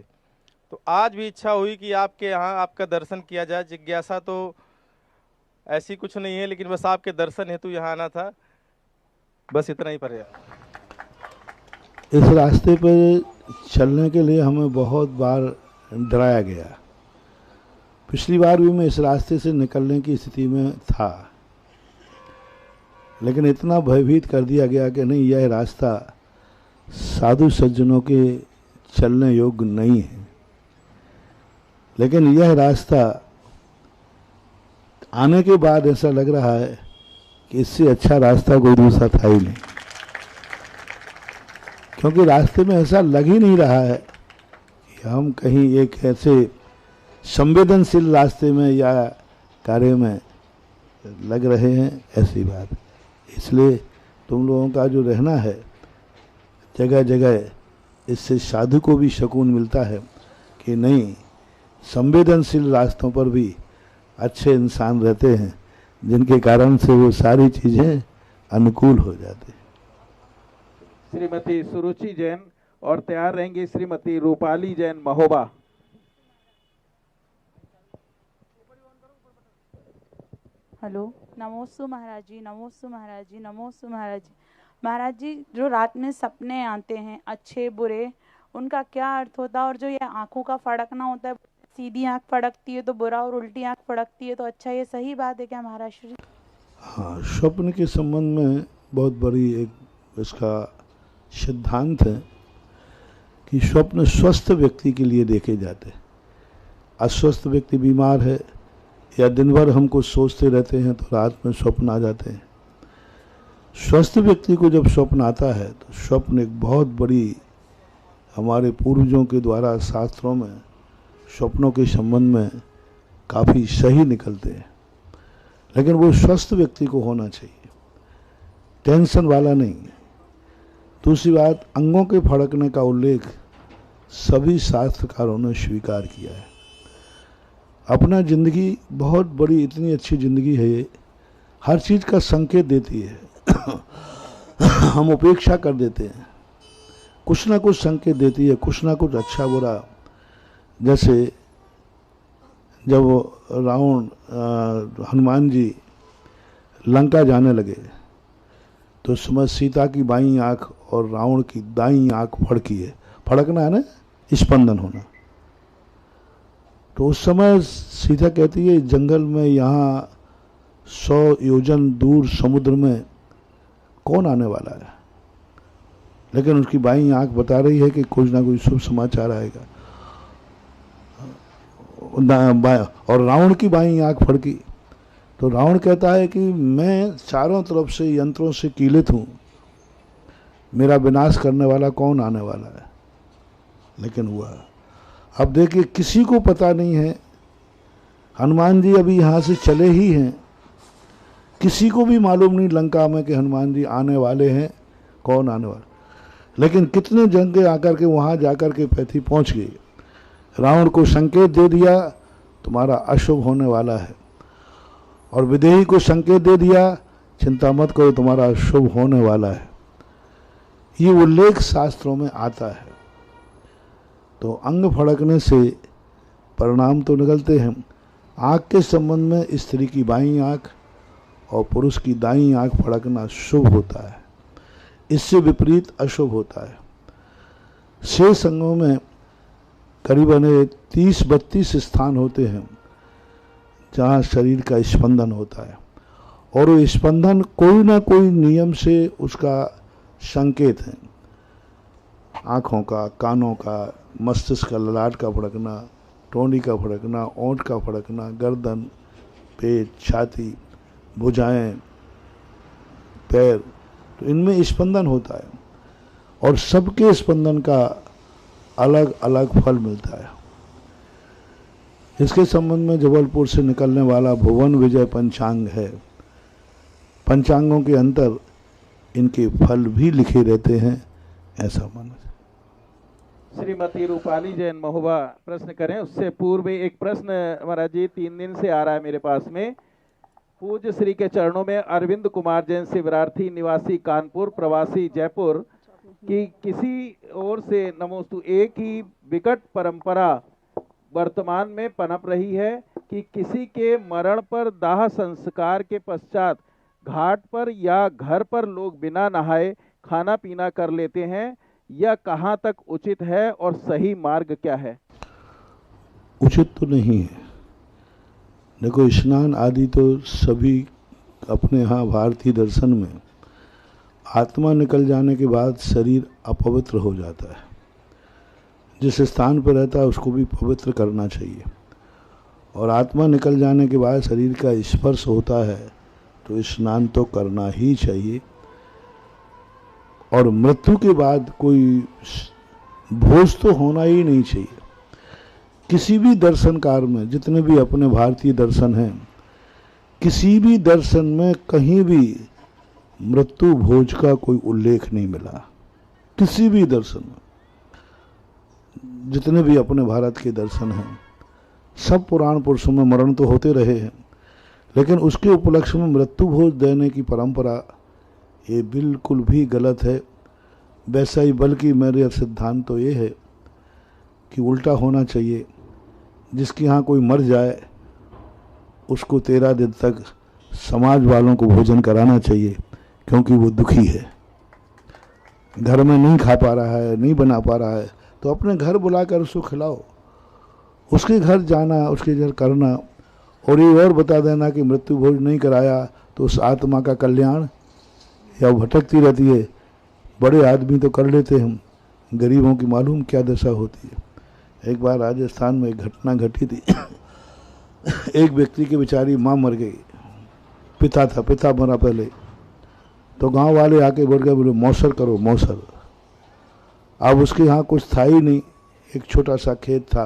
तो आज भी इच्छा हुई कि आपके यहाँ आपका दर्शन किया जाए। जिज्ञासा तो ऐसी कुछ नहीं है, लेकिन बस आपके दर्शन हेतु यहाँ आना था, बस इतना ही पर्याप्त। इस रास्ते पर चलने के लिए हमें बहुत बार डराया गया। पिछली बार भी मैं इस रास्ते से निकलने की स्थिति में था, लेकिन इतना भयभीत कर दिया गया कि नहीं, यह रास्ता साधु सज्जनों के चलने योग्य नहीं है। लेकिन यह रास्ता आने के बाद ऐसा लग रहा है कि इससे अच्छा रास्ता कोई दूसरा था ही नहीं, क्योंकि रास्ते में ऐसा लग ही नहीं रहा है कि हम कहीं एक ऐसे संवेदनशील रास्ते में या कार्य में लग रहे हैं, ऐसी बात। इसलिए तुम लोगों का जो रहना है जगह जगह, इससे साधु को भी सुकून मिलता है कि नहीं, संवेदनशील रास्तों पर भी अच्छे इंसान रहते हैं, जिनके कारण से वो सारी चीज़ें अनुकूल हो जाती हैं। श्रीमती सुरुचि जैन और तैयार रहेंगी श्रीमती रूपाली जैन महोबा। हेलो, नमोस्तु महाराज जी, नमोस्तु महाराज जी, नमोस्तु महाराज जी। महाराज जी, जो रात में सपने आते हैं अच्छे बुरे, उनका क्या अर्थ होता है? और जो ये आंखों का फड़कना होता है, सीधी आंख फड़कती है तो बुरा और उल्टी आंख फड़कती है तो अच्छा, ये सही बात है क्या महाराज जी? हाँ, स्वप्न के संबंध में बहुत बड़ी एक इसका सिद्धांत है कि स्वप्न स्वस्थ व्यक्ति के लिए देखे जाते हैं। अस्वस्थ व्यक्ति बीमार है या दिन भर हमको सोचते रहते हैं तो रात में स्वप्न आ जाते हैं। स्वस्थ व्यक्ति को जब स्वप्न आता है तो स्वप्न एक बहुत बड़ी, हमारे पूर्वजों के द्वारा शास्त्रों में स्वप्नों के संबंध में काफ़ी सही निकलते हैं। लेकिन वो स्वस्थ व्यक्ति को होना चाहिए, टेंशन वाला नहीं। दूसरी बात, अंगों के फड़कने का उल्लेख सभी शास्त्रकारों ने स्वीकार किया है। अपना जिंदगी बहुत बड़ी, इतनी अच्छी जिंदगी है ये, हर चीज़ का संकेत देती है। हम उपेक्षा कर देते हैं, कुछ ना कुछ संकेत देती है, कुछ ना कुछ अच्छा बुरा। जैसे जब रावण हनुमान जी लंका जाने लगे तो उस समय सीता की बाईं आँख और रावण की दाईं आंख फड़की है। फड़कना है ना, स्पंदन होना। तो उस समय सीता कहती है जंगल में यहाँ 100 योजन दूर समुद्र में कौन आने वाला है, लेकिन उसकी बाईं आंख बता रही है कि कुछ ना कुछ शुभ समाचार आएगा। और रावण की बाईं आंख फड़की तो रावण कहता है कि मैं चारों तरफ से यंत्रों से कीलित हूँ, मेरा विनाश करने वाला कौन आने वाला है। लेकिन हुआ। अब देखिए किसी को पता नहीं है, हनुमान जी अभी यहाँ से चले ही हैं, किसी को भी मालूम नहीं लंका में कि हनुमान जी आने वाले हैं, कौन आने वाला। लेकिन कितने जंगे आकर के वहाँ जाकर के पैथी पहुँच गई, रावण को संकेत दे दिया तुम्हारा अशुभ होने वाला है, और विदेही को संकेत दे दिया चिंता मत करो तुम्हारा शुभ होने वाला है। ये उल्लेख शास्त्रों में आता है। तो अंग फड़कने से परिणाम तो निकलते हैं। आँख के संबंध में स्त्री की बाईं आँख और पुरुष की दाईं आँख फड़कना शुभ होता है, इससे विपरीत अशुभ होता है। शेष अंगों में करीबन 30-32 स्थान होते हैं जहाँ शरीर का स्पंदन होता है, और वो स्पंदन कोई ना कोई नियम से उसका संकेत है। आँखों का, कानों का, मस्तिष्क का, ललाट का फड़कना, टोंडी का फड़कना, ओंठ का फड़कना, गर्दन, पेट, छाती, भुजाएं, पैर, तो इनमें स्पंदन होता है, और सबके स्पंदन का अलग अलग फल मिलता है। इसके संबंध में जबलपुर से निकलने वाला भुवन विजय पंचांग है। पंचांगों के अंतर इनके फल भी लिखे रहते हैं, ऐसा माना। श्रीमती रूपाली जैन महोबा प्रश्न करें। उससे पूर्व एक प्रश्न महाराज जी 3 दिन से आ रहा है मेरे पास में। पूज्य श्री के चरणों में अरविंद कुमार जैन शिवरार्थी, निवासी कानपुर, प्रवासी जयपुर, की किसी ओर से नमोस्तु एक ही विकट परंपरा वर्तमान में पनप रही है कि किसी के मरण पर दाह संस्कार के पश्चात घाट पर या घर पर लोग बिना नहाए खाना पीना कर लेते हैं, यह कहाँ तक उचित है और सही मार्ग क्या है? उचित तो नहीं है। देखो स्नान आदि तो सभी अपने यहाँ भारतीय दर्शन में आत्मा निकल जाने के बाद शरीर अपवित्र हो जाता है। जिस स्थान पर रहता है उसको भी पवित्र करना चाहिए, और आत्मा निकल जाने के बाद शरीर का स्पर्श होता है तो स्नान तो करना ही चाहिए। और मृत्यु के बाद कोई भोज तो होना ही नहीं चाहिए। किसी भी दर्शनकार में, जितने भी अपने भारतीय दर्शन हैं, किसी भी दर्शन में कहीं भी मृत्यु भोज का कोई उल्लेख नहीं मिला। किसी भी दर्शन में, जितने भी अपने भारत के दर्शन हैं, सब पुराण पुरुषों में मरण तो होते रहे हैं, लेकिन उसके उपलक्ष्य में मृत्यु भोज देने की परंपरा ये बिल्कुल भी गलत है। वैसा ही बल्कि मेरे सिद्धांत तो ये है कि उल्टा होना चाहिए। जिसके यहाँ कोई मर जाए उसको 13 दिन तक समाज वालों को भोजन कराना चाहिए, क्योंकि वो दुखी है, घर में नहीं खा पा रहा है, नहीं बना पा रहा है, तो अपने घर बुलाकर उसको खिलाओ। उसके घर जाना, उसके घर करना, और ये और बता देना कि मृत्यु भोज नहीं कराया तो उस आत्मा का कल्याण या भटकती रहती है। बड़े आदमी तो कर लेते हैं, गरीबों की मालूम क्या दशा होती है। एक बार राजस्थान में एक घटना घटी थी। एक व्यक्ति की बेचारी माँ मर गई, पिता था, पिता मरा पहले, तो गांव वाले आके बोल गए, बोले मौसर करो मौसर। अब उसके यहाँ कुछ था ही नहीं, एक छोटा सा खेत था।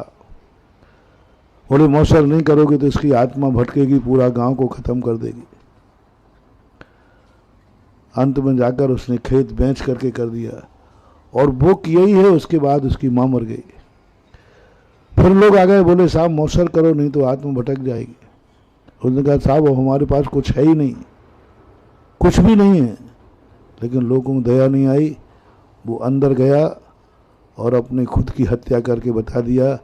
बोले मौसर नहीं करोगे तो इसकी आत्मा भटकेगी, पूरा गांव को खत्म कर देगी। अंत में जाकर उसने खेत बेच करके कर दिया, और वो किया ही है। उसके बाद उसकी माँ मर गई। फिर लोग आ गए, बोले साहब मौसर करो नहीं तो आत्मा भटक जाएगी। उसने कहा साहब हमारे पास कुछ है ही नहीं, कुछ भी नहीं है। लेकिन लोगों को दया नहीं आई, वो अंदर गया और अपने खुद की हत्या करके बता दिया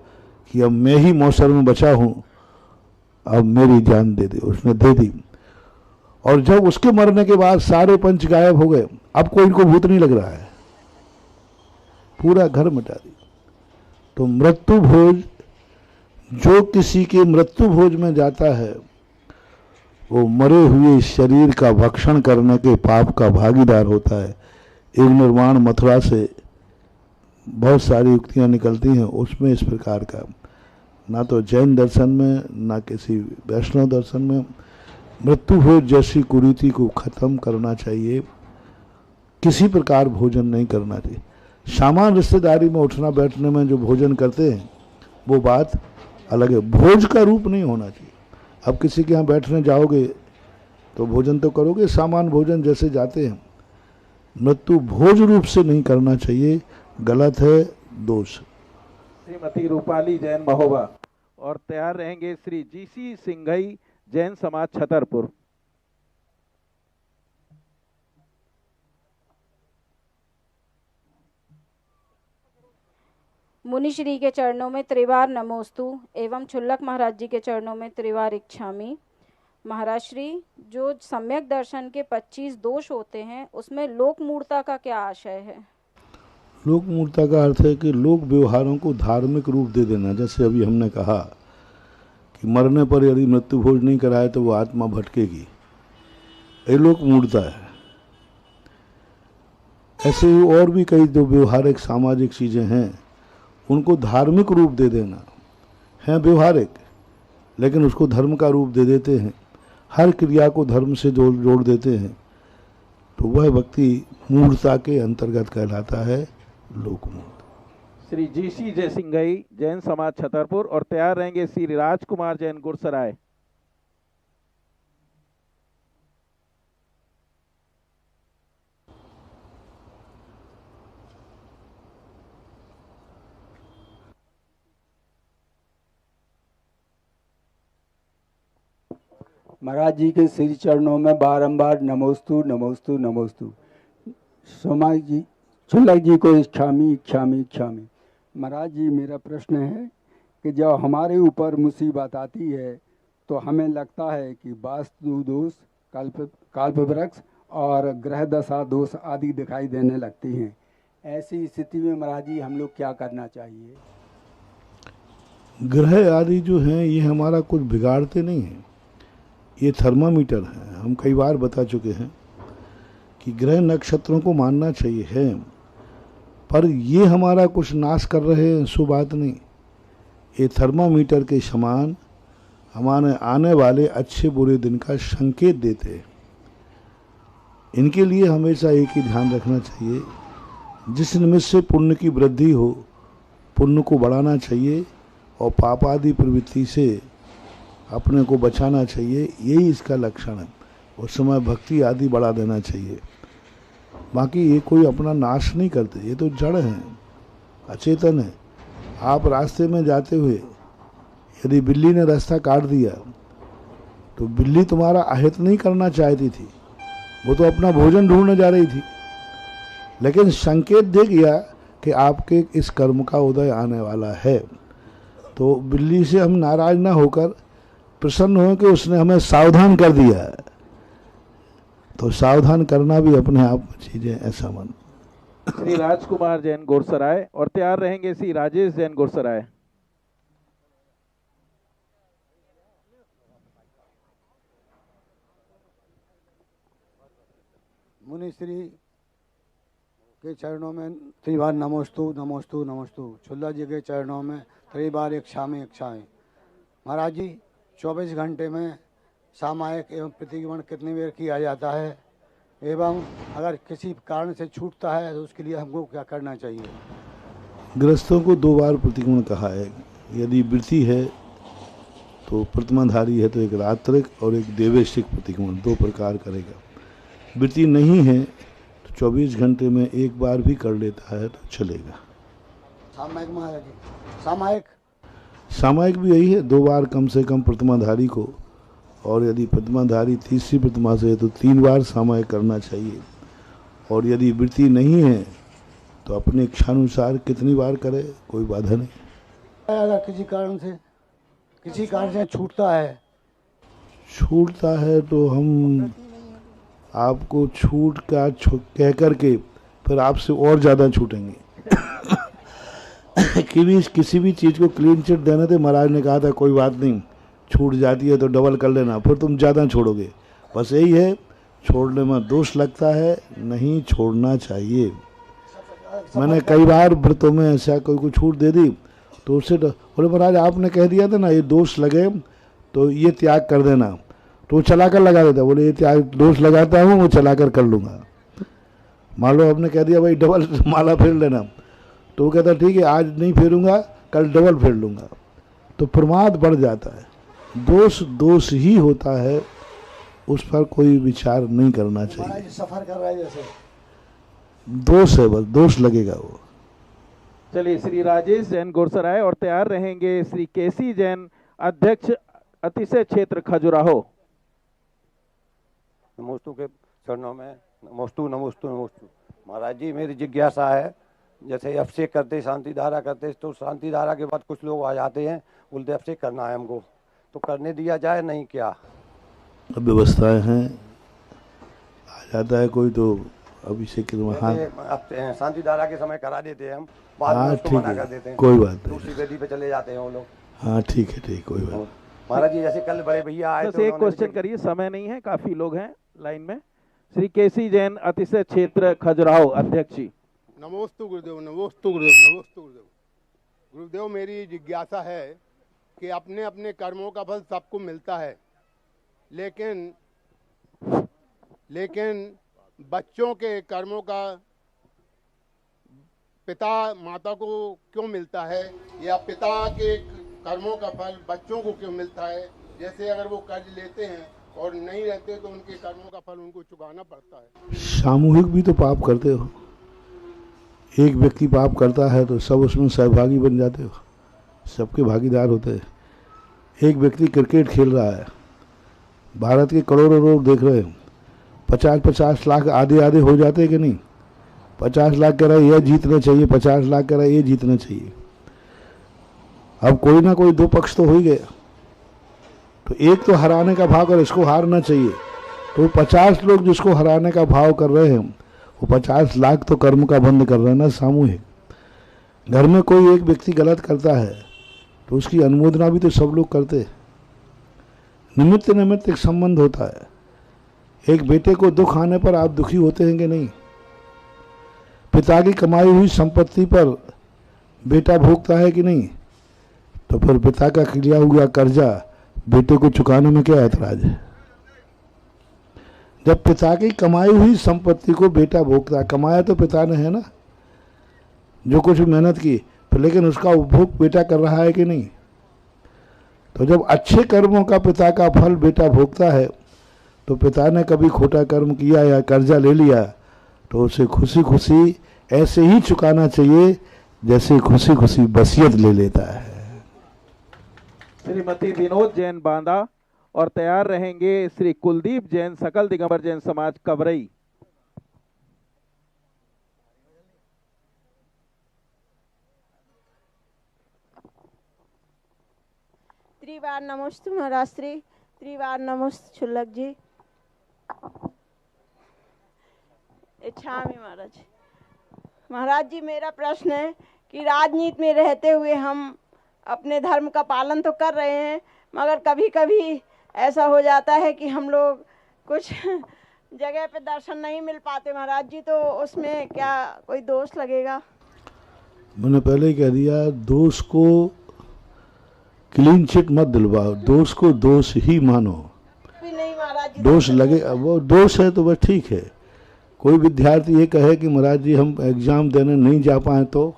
कि अब मैं ही मौसर में बचा हूँ, अब मेरी जान दे दे। उसने दे दी, और जब उसके मरने के बाद सारे पंच गायब हो गए। अब कोई इनको भूत नहीं लग रहा है, पूरा घर मिटा दी। तो मृत्यु भोज, जो किसी के मृत्यु भोज में जाता है वो मरे हुए शरीर का भक्षण करने के पाप का भागीदार होता है। एक निर्वाण मथुरा से बहुत सारी युक्तियां निकलती हैं, उसमें इस प्रकार का ना तो जैन दर्शन में ना किसी वैष्णव दर्शन में मृत्यु भोज जैसी कुरीति को खत्म करना चाहिए। किसी प्रकार भोजन नहीं करना चाहिए। सामान्य रिश्तेदारी में उठना बैठने में जो भोजन करते हैं वो बात अलग है, भोज का रूप नहीं होना चाहिए। अब किसी के यहाँ बैठने जाओगे तो भोजन तो करोगे, सामान्य भोजन जैसे जाते हैं, मृत्यु भोज रूप से नहीं करना चाहिए, गलत है, दोष। श्रीमती रूपाली जैन महोबा और तैयार रहेंगे श्री जीसी सिंघई जैन समाज छतरपुर। मुनि श्री के चरणों में त्रिवार नमोस्तु एवं छुल्लक महाराज जी के चरणों में त्रिवार इच्छामि। महाराज श्री, जो सम्यक दर्शन के 25 दोष होते हैं उसमें लोक मूर्ता का क्या आशय है? लोक मूर्ता का अर्थ है कि लोक व्यवहारों को धार्मिक रूप दे देना। जैसे अभी हमने कहा कि मरने पर यदि मृत्यु भोज नहीं कराए तो वो आत्मा भटकेगी, ये लोक मूर्ता है। ऐसे ही और भी कई जो व्यवहारिक सामाजिक चीज़ें हैं उनको धार्मिक रूप दे देना है व्यवहारिक, लेकिन उसको धर्म का रूप दे देते हैं, हर क्रिया को धर्म से जोड़ देते हैं, तो वह व्यक्ति मूर्ता के अंतर्गत कहलाता है लोकमूर्त। श्री जीसी जय सिंघई जैन समाज छतरपुर और तैयार रहेंगे श्री राजकुमार जैन गुरसराय। महाराज जी के श्री चरणों में बारंबार नमोस्तु नमोस्तु नमोस्तु। सोमा जी, छुल्लक जी को इच्छामी इच्छामी इच्छामी। महाराज जी, मेरा प्रश्न है कि जब हमारे ऊपर मुसीबत आती है तो हमें लगता है कि वास्तु दोष, कल्प वृक्ष और ग्रह दशा दोष आदि दिखाई देने लगती हैं। ऐसी स्थिति में महाराज जी हम लोग क्या करना चाहिए? ग्रह आदि जो हैं ये हमारा कुछ बिगाड़ते नहीं हैं, ये थर्मामीटर है। हम कई बार बता चुके हैं कि ग्रह नक्षत्रों को मानना चाहिए है, पर ये हमारा कुछ नाश कर रहे हैं सो बात नहीं। ये थर्मामीटर के समान हमारे आने वाले अच्छे बुरे दिन का संकेत देते हैं। इनके लिए हमेशा एक ही ध्यान रखना चाहिए, जिस निमित्त से पुण्य की वृद्धि हो पुण्य को बढ़ाना चाहिए और पापादि प्रवृत्ति से अपने को बचाना चाहिए, यही इसका लक्षण है। उस समय भक्ति आदि बढ़ा देना चाहिए। बाकी ये कोई अपना नाश नहीं करते, ये तो जड़ हैं, अचेतन है। आप रास्ते में जाते हुए यदि बिल्ली ने रास्ता काट दिया तो बिल्ली तुम्हारा अहित नहीं करना चाहती थी, वो तो अपना भोजन ढूंढने जा रही थी, लेकिन संकेत दे गया कि आपके इस कर्म का उदय आने वाला है। तो बिल्ली से हम नाराज ना होकर प्रसन्न हो कि उसने हमें सावधान कर दिया है। तो सावधान करना भी अपने आप में चीजें, ऐसा मन। श्री राजकुमार जैन गुरसराय और तैयार रहेंगे श्री राजेश जैन गुरसराय। मुनि श्री के चरणों में त्रिवार नमोस्तु नमोस्तु नमोस्तु। छुल्ला जी के चरणों में त्रिवार इच्छामी इच्छामी। महाराज जी, 24 घंटे में सामायिक एवं प्रतिक्रमण कितनी देर किया जाता है, एवं अगर किसी कारण से छूटता है तो उसके लिए हमको क्या करना चाहिए? गृहस्थों को 2 बार प्रतिक्रमण कहा है। यदि वृत्ति है तो प्रतिमाधारी है तो एक रात्रिक और एक देवेशिक प्रतिक्रमण 2 प्रकार करेगा। वृत्ति नहीं है तो 24 घंटे में 1 बार भी कर लेता है तो चलेगा। सामायिक महाराज जी, सामायिक भी यही है, 2 बार कम से कम प्रतिमाधारी को, और यदि प्रतिमाधारी तीसरी प्रतिमा से है तो 3 बार सामायिक करना चाहिए। और यदि वृत्ति नहीं है तो अपने इच्छानुसार कितनी बार करे, कोई बाधा नहीं। अगर किसी कारण से छूटता है तो हम आपको छूट का कह करके फिर आपसे और ज़्यादा छूटेंगे। किसी भी चीज़ को क्लीन चिट देने थे, महाराज ने कहा था कोई बात नहीं, छूट जाती है तो डबल कर लेना, फिर तुम ज़्यादा छोड़ोगे। बस यही है, छोड़ने में दोष लगता है, नहीं छोड़ना चाहिए। मैंने कई बार व्रतों में ऐसा कोई को छूट दे दी तो उससे बोले महाराज आपने कह दिया था ना ये दोष लगे तो ये त्याग कर देना, तो वो चला कर लगा देता। बोले ये त्याग दोष लगाता हूँ, वो चला कर लूँगा। मान लो आपने कह दिया भाई डबल माला फेर लेना, तो वो कहता ठीक है आज नहीं फेरूंगा, कल डबल फेर लूँगा, तो प्रमाद बढ़ जाता है। दोष दोष ही होता है, उस पर कोई विचार नहीं करना चाहिए। सफर कर रहा है जैसे दोष है, बस दोष लगेगा वो। चलिए श्री राजेश जैन गुरसराय और तैयार रहेंगे श्री केसी जैन अध्यक्ष अतिशय क्षेत्र खजुराहो। नमोस्तु के चरणों में नमोस्तु नमोस्तु नमोस्तु। महाराज जी मेरी जिज्ञासा है, जैसे अभिषेक करते शांति धारा करते तो शांति धारा के बाद कुछ लोग आ जाते हैं बोलते अभिषेक करना है हमको, तो करने दिया जाए नहीं क्या? व्यवस्थाएं हैं, आ जाता है कोई तो अभिषेक के हाँ शांति धारा के समय करा देते हैं हम, बाद में उसको मना कर देते हैं, कोई बात नहीं, दूसरी वेदी पे चले जाते हैं वो लोग। हाँ ठीक है ठीक, कोई बात। महाराज जी जैसे कल बड़े भैया आए तो एक क्वेश्चन करिए, समय नहीं है, काफी लोग हैं लाइन में। श्री केसी जैन अतिशय क्षेत्र खजुराहो अध्यक्ष जी। नमोस्तु गुरुदेव, नमोस्तु गुरुदेव, नमोस्तु गुरुदेव। गुरुदेव मेरी जिज्ञासा है कि अपने अपने कर्मों का फल सबको मिलता है, लेकिन बच्चों के कर्मों का पिता माता को क्यों मिलता है, या पिता के कर्मों का फल बच्चों को क्यों मिलता है? जैसे अगर वो कर्ज लेते हैं और नहीं रहते तो उनके कर्मों का फल उनको चुकाना पड़ता है। सामूहिक भी तो पाप करते हो, एक व्यक्ति पाप करता है तो सब उसमें सहभागी बन जाते हो, सबके भागीदार होते हैं। एक व्यक्ति क्रिकेट खेल रहा है, भारत के करोड़ों लोग देख रहे हैं, 50-50 लाख आधे आधे हो जाते हैं कि नहीं? 50 लाख कह रहा है ये जीतना चाहिए, 50 लाख कह रहा है ये जीतना चाहिए। अब कोई ना कोई दो पक्ष तो हो ही गया, तो एक तो हराने का भाव कर, इसको हारना चाहिए, तो 50 लोग जिसको हराने का भाव कर रहे हैं वो 50 लाख तो कर्म का बंद कर रहे हैं ना सामूहिक। घर में कोई एक व्यक्ति गलत करता है तो उसकी अनुमोदना भी तो सब लोग करते हैं। निमित्त निमित्त एक संबंध होता है। एक बेटे को दुख आने पर आप दुखी होते हैं कि नहीं? पिता की कमाई हुई संपत्ति पर बेटा भोगता है कि नहीं? तो फिर पिता का किया हुआ कर्जा बेटे को चुकाने में क्या ऐतराज है? जब पिता की कमाई हुई संपत्ति को बेटा भोगता है, कमाया तो पिता ने है ना, जो कुछ मेहनत की, फिर लेकिन उसका उपभोग बेटा कर रहा है कि नहीं? तो जब अच्छे कर्मों का पिता का फल बेटा भोगता है, तो पिता ने कभी खोटा कर्म किया या कर्जा ले लिया तो उसे खुशी खुशी ऐसे ही चुकाना चाहिए जैसे खुशी खुशी वसीयत ले लेता है। श्रीमती विनोद जैन बांदा और तैयार रहेंगे श्री कुलदीप जैन सकल दिगंबर जैन समाज कवरई। त्रिवार नमोस्तु महाराज श्री, त्रिवार नमोस्तु छुल्लक जी। इच्छा में महाराज। महाराज जी मेरा प्रश्न है कि राजनीति में रहते हुए हम अपने धर्म का पालन तो कर रहे हैं, मगर कभी कभी ऐसा हो जाता है कि हम लोग कुछ जगह पे दर्शन नहीं मिल पाते महाराज जी, तो उसमें क्या कोई दोष लगेगा? मैंने पहले ही कह दिया, दोष को क्लीन चिट मत दिलवाओ, दोष को दोष ही मानो। नहीं महाराज जी, दोष लगे, वो दोष है तो बस ठीक है। कोई विद्यार्थी ये कहे कि महाराज जी हम एग्जाम देने नहीं जा पाए, तो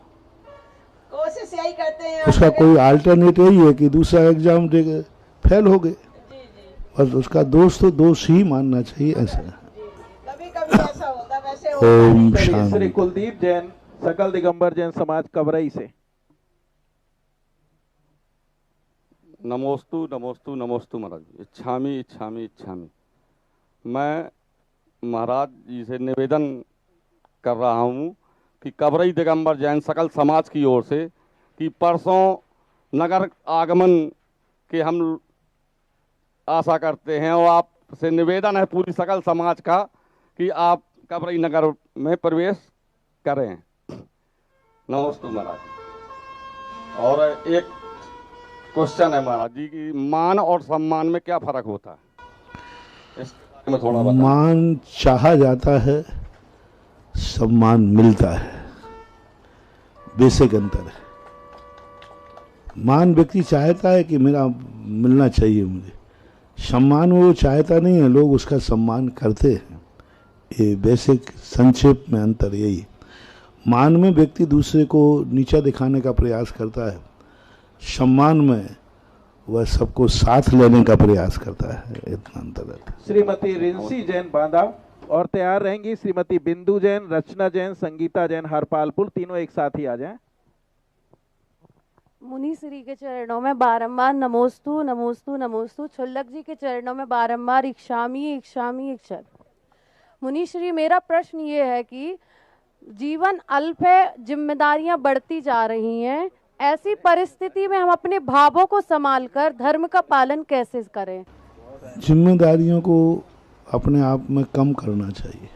कोशिश यही करते हैं, उसका कोई अल्टरनेट यही है कि दूसरा एग्जाम दे गए फेल हो गए, बस उसका दोष तो दोष ही मानना चाहिए। ऐसा कभी कभी ऐसा होता, वैसे ओम श्री शांति। कुलदीप जैन सकल दिगंबर जैन समाज कवरई से। नमोस्तु नमोस्तु नमोस्तु महाराज। इच्छामी इच्छामी इच्छामी। मैं महाराज जी से निवेदन कर रहा हूँ कि कवरई दिगंबर जैन सकल समाज की ओर से कि परसों नगर आगमन के हम आशा करते हैं, और आपसे निवेदन है पूरी सकल समाज का कि आप कवरई नगर में प्रवेश करें। नमोस्तु महाराज। और एक क्वेश्चन है महाराज जी कि मान और सम्मान में क्या फर्क होता है, इस बारे में थोड़ा बताएं। मान चाहा जाता है, सम्मान मिलता है, बेसिक अंतर है। मान व्यक्ति चाहता है कि मेरा मिलना चाहिए मुझे, सम्मान वो चाहता नहीं है, लोग उसका सम्मान करते हैं। ये बेसिक संक्षेप में अंतर यही है। मान में व्यक्ति दूसरे को नीचा दिखाने का प्रयास करता है, सम्मान में वह सबको साथ लेने का प्रयास करता है, इतना अंतर है। श्रीमती रिंसी जैन बांदा और तैयार रहेंगी श्रीमती बिंदु जैन, रचना जैन, संगीता जैन, हरपालपुर, तीनों एक साथ ही आ जाएं। मुनि श्री के चरणों में बारंबार नमोस्तु नमोस्तु नमोस्तु। छुल्लक जी के चरणों में बारंबार इक्षामी इक्षामी इक्षर। मुनि श्री, मेरा प्रश्न ये है कि जीवन अल्प है, जिम्मेदारियां बढ़ती जा रही हैं, ऐसी परिस्थिति में हम अपने भावों को संभालकर धर्म का पालन कैसे करें? जिम्मेदारियों को अपने आप में कम करना चाहिए।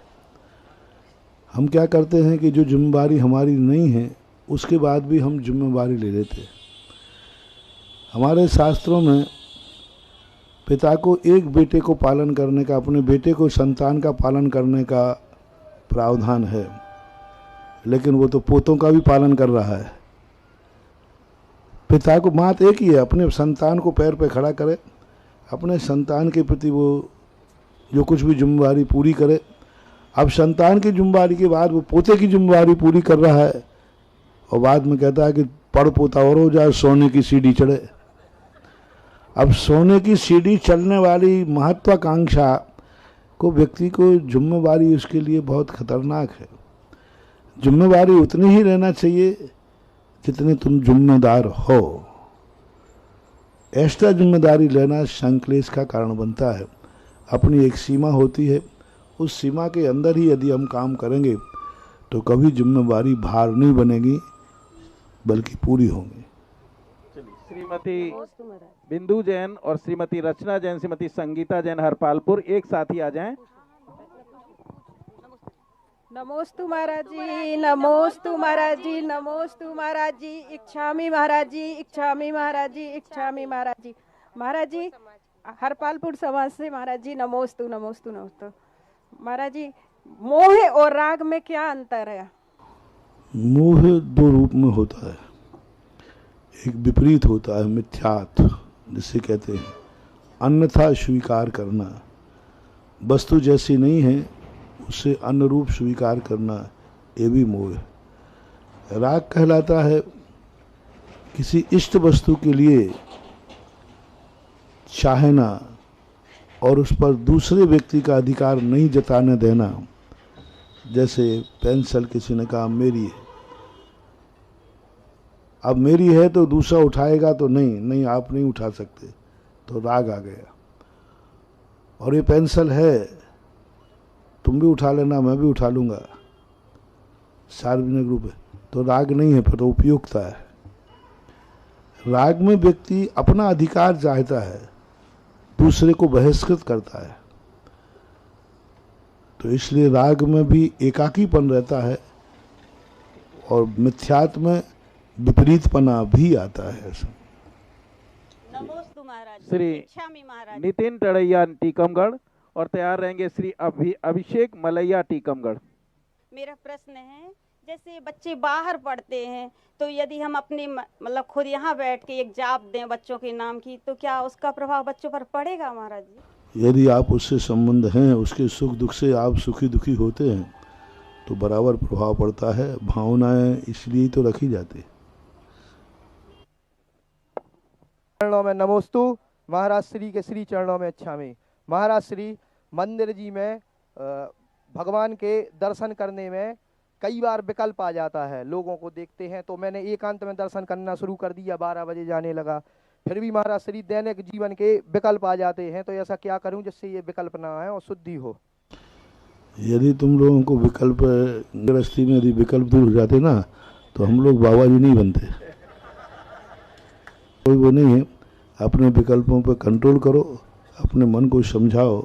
हम क्या करते हैं कि जो जिम्मेदारी हमारी नहीं है उसके बाद भी हम जिम्मेदारी ले लेते हैं। हमारे शास्त्रों में पिता को एक बेटे को पालन करने का, अपने बेटे को संतान का पालन करने का प्रावधान है, लेकिन वो तो पोतों का भी पालन कर रहा है। पिता को बात एक ही है, अपने संतान को पैर पे खड़ा करे, अपने संतान के प्रति वो जो कुछ भी जिम्मेदारी पूरी करे। अब संतान की जिम्मेदारी के बाद वो पोते की जिम्मेदारी पूरी कर रहा है और बाद में कहता है कि पड़ पोता और हो जाए, सोने की सीढ़ी चढ़े। अब सोने की सीढ़ी चढ़ने वाली महत्वाकांक्षा को व्यक्ति को जिम्मेदारी उसके लिए बहुत खतरनाक है। जिम्मेदारी उतनी ही रहना चाहिए जितने तुम जिम्मेदार हो। एक्स्ट्रा जिम्मेदारी लेना संक्लेश का कारण बनता है। अपनी एक सीमा होती है, उस सीमा के अंदर ही यदि हम काम करेंगे तो कभी जिम्मेदारी भार नहीं बनेगी बल्कि पूरी होंगी। श्रीमती बिंदु जैन और श्रीमती रचना जैन, श्रीमती संगीता जैन, हरपालपुर, एक साथ ही आ जाएं। नमोस्तु महाराज जी, नमोस्तु महाराज जी, नमोस्तु महाराज जी, इच्छामी महाराज जी, इच्छामी महाराज जी, इच्छामी महाराज जी। महाराज जी हरपालपुर समाज से महाराज जी नमोस्तु नमोस्तु नमोस्तु। महाराज जी मोह और राग में क्या अंतर है? मोह दो रूप में होता है। एक विपरीत होता है मिथ्यात्व, जिसे कहते हैं अन्यथा स्वीकार करना, वस्तु जैसी नहीं है उसे अन्य रूप स्वीकार करना, ये भी मोह है। राग कहलाता है किसी इष्ट वस्तु के लिए चाहना और उस पर दूसरे व्यक्ति का अधिकार नहीं जताने देना। जैसे पेंसिल किसी ने कहा मेरी है, अब मेरी है तो दूसरा उठाएगा तो नहीं आप नहीं उठा सकते, तो राग आ गया। और ये पेंसिल है, तुम भी उठा लेना, मैं भी उठा लूंगा, सार्वजनिक रूप है, तो राग नहीं है, फिर तो उपयुक्ता है। राग में व्यक्ति अपना अधिकार चाहता है, दूसरे को बहिष्कृत करता है, तो इसलिए राग में भी एकाकीपन रहता है और मिथ्यात्व में विपरीतपना भी आता है। श्री नितिन टड़ैया टीकमगढ़ और तैयार रहेंगे श्री अभिषेक मलैया टीकमगढ़। मेरा प्रश्न है, जैसे बच्चे बाहर पढ़ते हैं तो यदि हम अपने मतलब खुद यहाँ बैठ के एक जाप दें बच्चों के नाम की, तो क्या उसका प्रभाव बच्चों पर पड़ेगा महाराज जी? यदि आप उससे संबंध हैं, उसके सुख दुख से आप सुखी दुखी होते हैं तो बराबर प्रभाव पड़ता है। भावनाएं इसलिए तो रखी जाती है। चरणों में नमोस्तु। महाराज श्री के श्री चरणों में इच्छामी। महाराज श्री मंदिर जी में भगवान के दर्शन करने में कई बार विकल्प आ जाता है, लोगों को देखते हैं, तो मैंने एकांत में दर्शन करना शुरू कर दिया, 12 बजे जाने लगा। फिर भी महाराज श्री दैनिक जीवन के विकल्प आ जाते हैं, तो ऐसा क्या करूं जिससे ये विकल्प ना आए और शुद्धि हो? यदि तुम लोगों को विकल्प गृहस्थी में यदि विकल्प दूर हो जाते ना तो हम लोग बाबा जी नहीं बनते। कोई वो नहीं है। अपने विकल्पों पर कंट्रोल करो, अपने मन को समझाओ,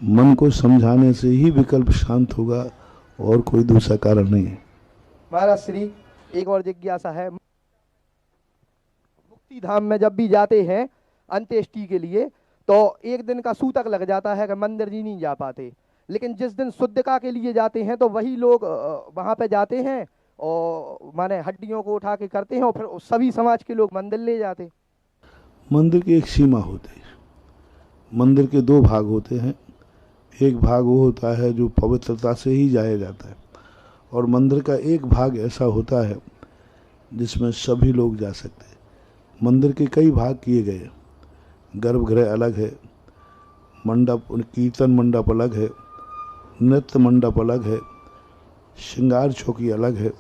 मन को समझाने से ही विकल्प शांत होगा और कोई दूसरा कारण नहीं है। महाराज श्री एक और जिज्ञासा है, मुक्ति धाम में जब भी जाते हैं अंत्येष्टि के लिए तो एक दिन का सूतक लग जाता है कि मंदिर जी नहीं जा पाते, लेकिन जिस दिन शुद्धका के लिए जाते हैं तो वही लोग वहाँ पे जाते हैं और माने हड्डियों को उठा के करते हैं और फिर सभी समाज के लोग मंदिर ले जाते। मंदिर की एक सीमा होती है। मंदिर के दो भाग होते हैं। एक भाग वो होता है जो पवित्रता से ही जाया जाता है, और मंदिर का एक भाग ऐसा होता है जिसमें सभी लोग जा सकते हैं। मंदिर के कई भाग किए गए। गर्भगृह अलग है, मंडप कीर्तन मंडप अलग है, नृत्य मंडप अलग है, श्रृंगार चौकी अलग है।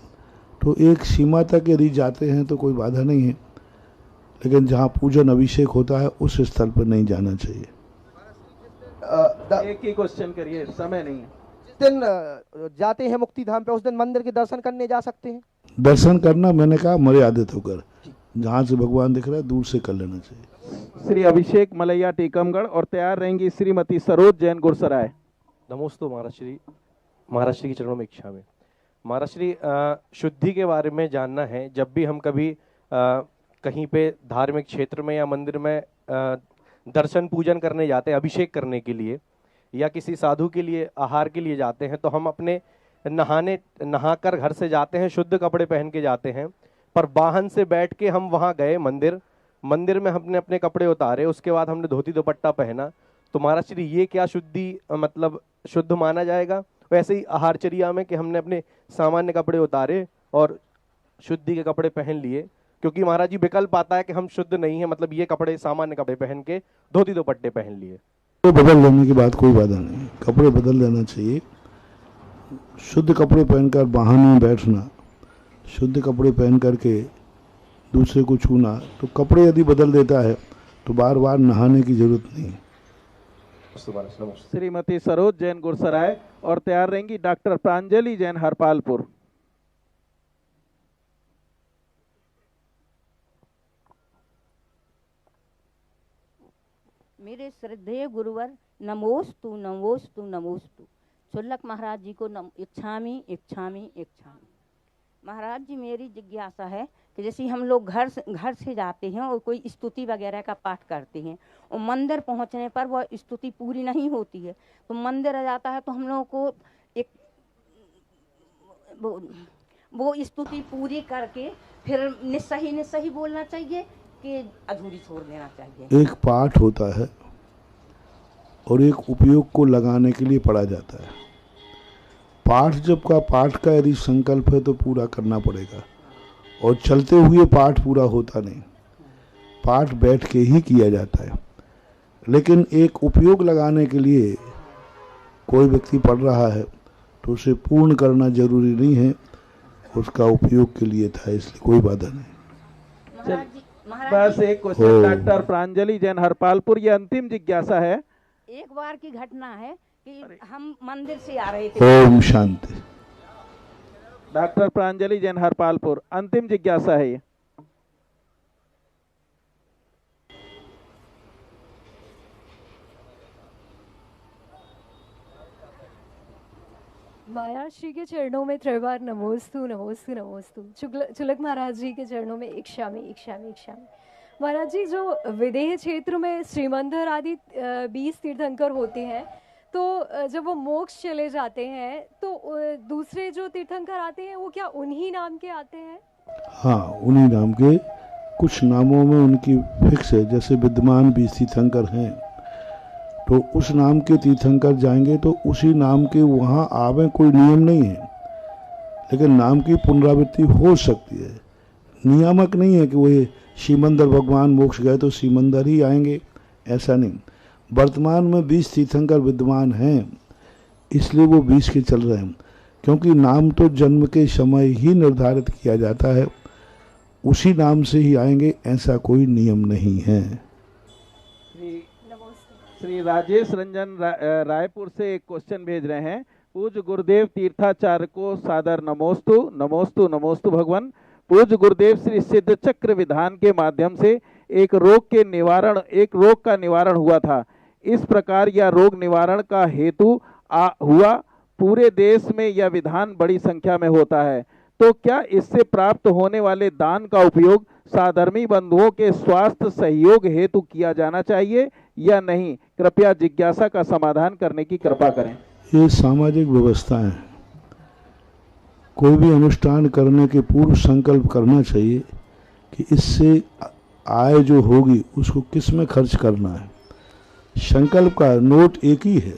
तो एक सीमा तक यदि जाते हैं तो कोई बाधा नहीं है, लेकिन जहाँ पूजन अभिषेक होता है उस स्थल पर नहीं जाना चाहिए। एक ही क्वेश्चन करिए, समय नहीं है। जिस दिन जाते हैं मुक्ति धाम पे उस दिन मंदिर के दर्शन करने जा सकते हैं। दर्शन करना मैंने कहा मर्यादित होकर, जहाँ से भगवान दिख रहा है दूर से कर लेना चाहिए। श्री अभिषेक मलैया टीकमगढ़ और तैयार रहेंगी श्रीमती सरोज जैन गुरसराय। नमोस्तु महाराज श्री के चरणों में इच्छा में। महाराज श्री, शुद्धि के बारे में जानना है। जब भी हम कभी कहीं पे धार्मिक क्षेत्र में या मंदिर में दर्शन पूजन करने जाते हैं अभिषेक करने के लिए, या किसी साधु के लिए आहार के लिए जाते हैं, तो हम अपने नहाकर घर से जाते हैं, शुद्ध कपड़े पहन के जाते हैं। पर वाहन से बैठ के हम वहाँ गए मंदिर में हमने अपने कपड़े उतारे, उसके बाद हमने धोती दुपट्टा पहना, तो महाराज श्री ये क्या शुद्धि मतलब शुद्ध माना जाएगा? वैसे ही आहारचर्या में कि हमने अपने सामान्य कपड़े उतारे और शुद्धि के कपड़े पहन लिए, क्योंकि महाराज जी विकल्प आता है कि हम शुद्ध नहीं है, मतलब ये कपड़े सामान्य कपड़े पहन के धोती दुपट्टे पहन लिए। तो बदल लेने की बात कोई बाधा नहीं, कपड़े बदल लेना चाहिए। शुद्ध कपड़े पहनकर वाहन में बैठना, शुद्ध कपड़े पहन करके दूसरे को छूना, तो कपड़े यदि बदल देता है तो बार बार नहाने की जरूरत नहीं है। श्रीमती सरोज जैन गुरसराय और तैयार रहेंगी डॉक्टर प्रांजलि जैन हरपालपुर। मेरे श्रद्धेय गुरुवर नमोस्तु नमोस्तु नमोस्तु। शुल्लक महाराज जी को इच्छामी इच्छामी इच्छामी। महाराज जी, मेरी जिज्ञासा है कि जैसे हम लोग घर से जाते हैं और कोई स्तुति वगैरह का पाठ करते हैं और मंदिर पहुंचने पर वह स्तुति पूरी नहीं होती है, तो मंदिर आ जाता है तो हम लोगों को एक वो स्तुति पूरी करके फिर निस्सही बोलना चाहिए कि अधूरी छोड़ देना चाहिए? एक पाठ होता है और एक उपयोग को लगाने के लिए पढ़ा जाता है। पाठ का यदि संकल्प है तो पूरा करना पड़ेगा, और चलते हुए पाठ पूरा होता नहीं। पाठ बैठ के ही किया जाता है, लेकिन एक उपयोग लगाने के लिए कोई व्यक्ति पढ़ रहा है तो उसे पूर्ण करना जरूरी नहीं है, उसका उपयोग के लिए था, इसलिए कोई बाधा नहीं। बस एक क्वेश्चन डॉक्टर प्रांजलि जैन हरपालपुर, ये अंतिम जिज्ञासा है। एक बार की घटना है कि हम मंदिर से आ रहे थे। ओम शांति। डॉक्टर प्रांजलि जैन हरपालपुर, अंतिम जिज्ञासा है ये। माया श्री के चरणों में त्रिवार नमोस्तु नमोस्तु नमोस्तु। चुलक महाराज जी के चरणों में इक्षामी इक्षामी इक्षामी। महाराज जी, जो विदेह क्षेत्र में श्रीमंदिर आदि 20 तीर्थंकर होते हैं, तो जब वो मोक्ष चले जाते हैं तो दूसरे जो तीर्थंकर आते हैं वो क्या उन्हीं नाम के आते हैं? हाँ, उन्हीं नाम के। कुछ नामों में उनकी फिक्स है, जैसे विद्यमान 20 तीर्थंकर हैं तो उस नाम के तीर्थंकर जाएंगे तो उसी नाम के वहाँ आवे, कोई नियम नहीं है, लेकिन नाम की पुनरावृत्ति हो सकती है। नियामक नहीं है कि वो श्रीमंदर भगवान मोक्ष गए तो श्रीमंदर ही आएंगे, ऐसा नहीं। वर्तमान में 20 तीर्थंकर विद्यमान हैं, इसलिए वो 20 के चल रहे हैं, क्योंकि नाम तो जन्म के समय ही निर्धारित किया जाता है, उसी नाम से ही आएंगे, ऐसा कोई नियम नहीं है। श्री राजेश रंजन रायपुर से एक क्वेश्चन भेज रहे हैं। पूज्य गुरुदेव तीर्थाचार्य को सादर नमोस्तु नमोस्तु नमोस्तु भगवान। पूज्य गुरुदेव श्री सिद्ध चक्र विधान के माध्यम से एक रोग का निवारण हुआ था। इस प्रकार यह रोग निवारण का हेतु हुआ पूरे देश में यह विधान बड़ी संख्या में होता है, तो क्या इससे प्राप्त होने वाले दान का उपयोग साधर्मी बंधुओं के स्वास्थ्य सहयोग हेतु किया जाना चाहिए या नहीं? कृपया जिज्ञासा का समाधान करने की कृपा करें। ये सामाजिक व्यवस्था है। कोई भी अनुष्ठान करने के पूर्व संकल्प करना चाहिए कि इससे आय जो होगी उसको किस में खर्च करना है। संकल्प का नोट एक ही है,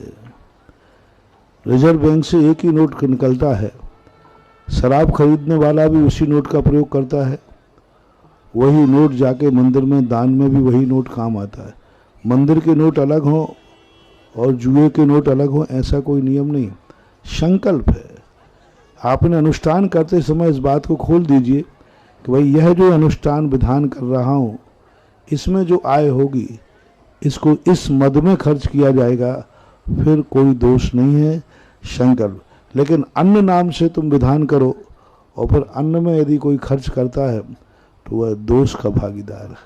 रिजर्व बैंक से एक ही नोट निकलता है, शराब खरीदने वाला भी उसी नोट का प्रयोग करता है, वही नोट जाके मंदिर में दान में भी वही नोट काम आता है। मंदिर के नोट अलग हों और जुए के नोट अलग हों, ऐसा कोई नियम नहीं, संकल्प है। आपने अनुष्ठान करते समय इस बात को खोल दीजिए कि भाई यह जो अनुष्ठान विधान कर रहा हूँ इसमें जो आय होगी इसको इस मद में खर्च किया जाएगा, फिर कोई दोष नहीं है, संकल्प। लेकिन अन्न नाम से तुम विधान करो और फिर अन्न में यदि कोई खर्च करता है तो वह दोष का भागीदार है।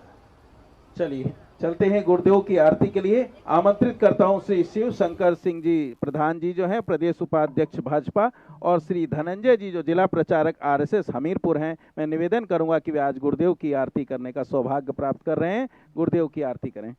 चलिए चलते हैं गुरुदेव की आरती के लिए। आमंत्रित करता हूं श्री शिव शंकर सिंह जी प्रधान जी जो हैं प्रदेश उपाध्यक्ष भाजपा, और श्री धनंजय जी जो जिला प्रचारक आरएसएस हमीरपुर हैं। मैं निवेदन करूंगा कि वे आज गुरुदेव की आरती करने का सौभाग्य प्राप्त कर रहे हैं। गुरुदेव की आरती करें।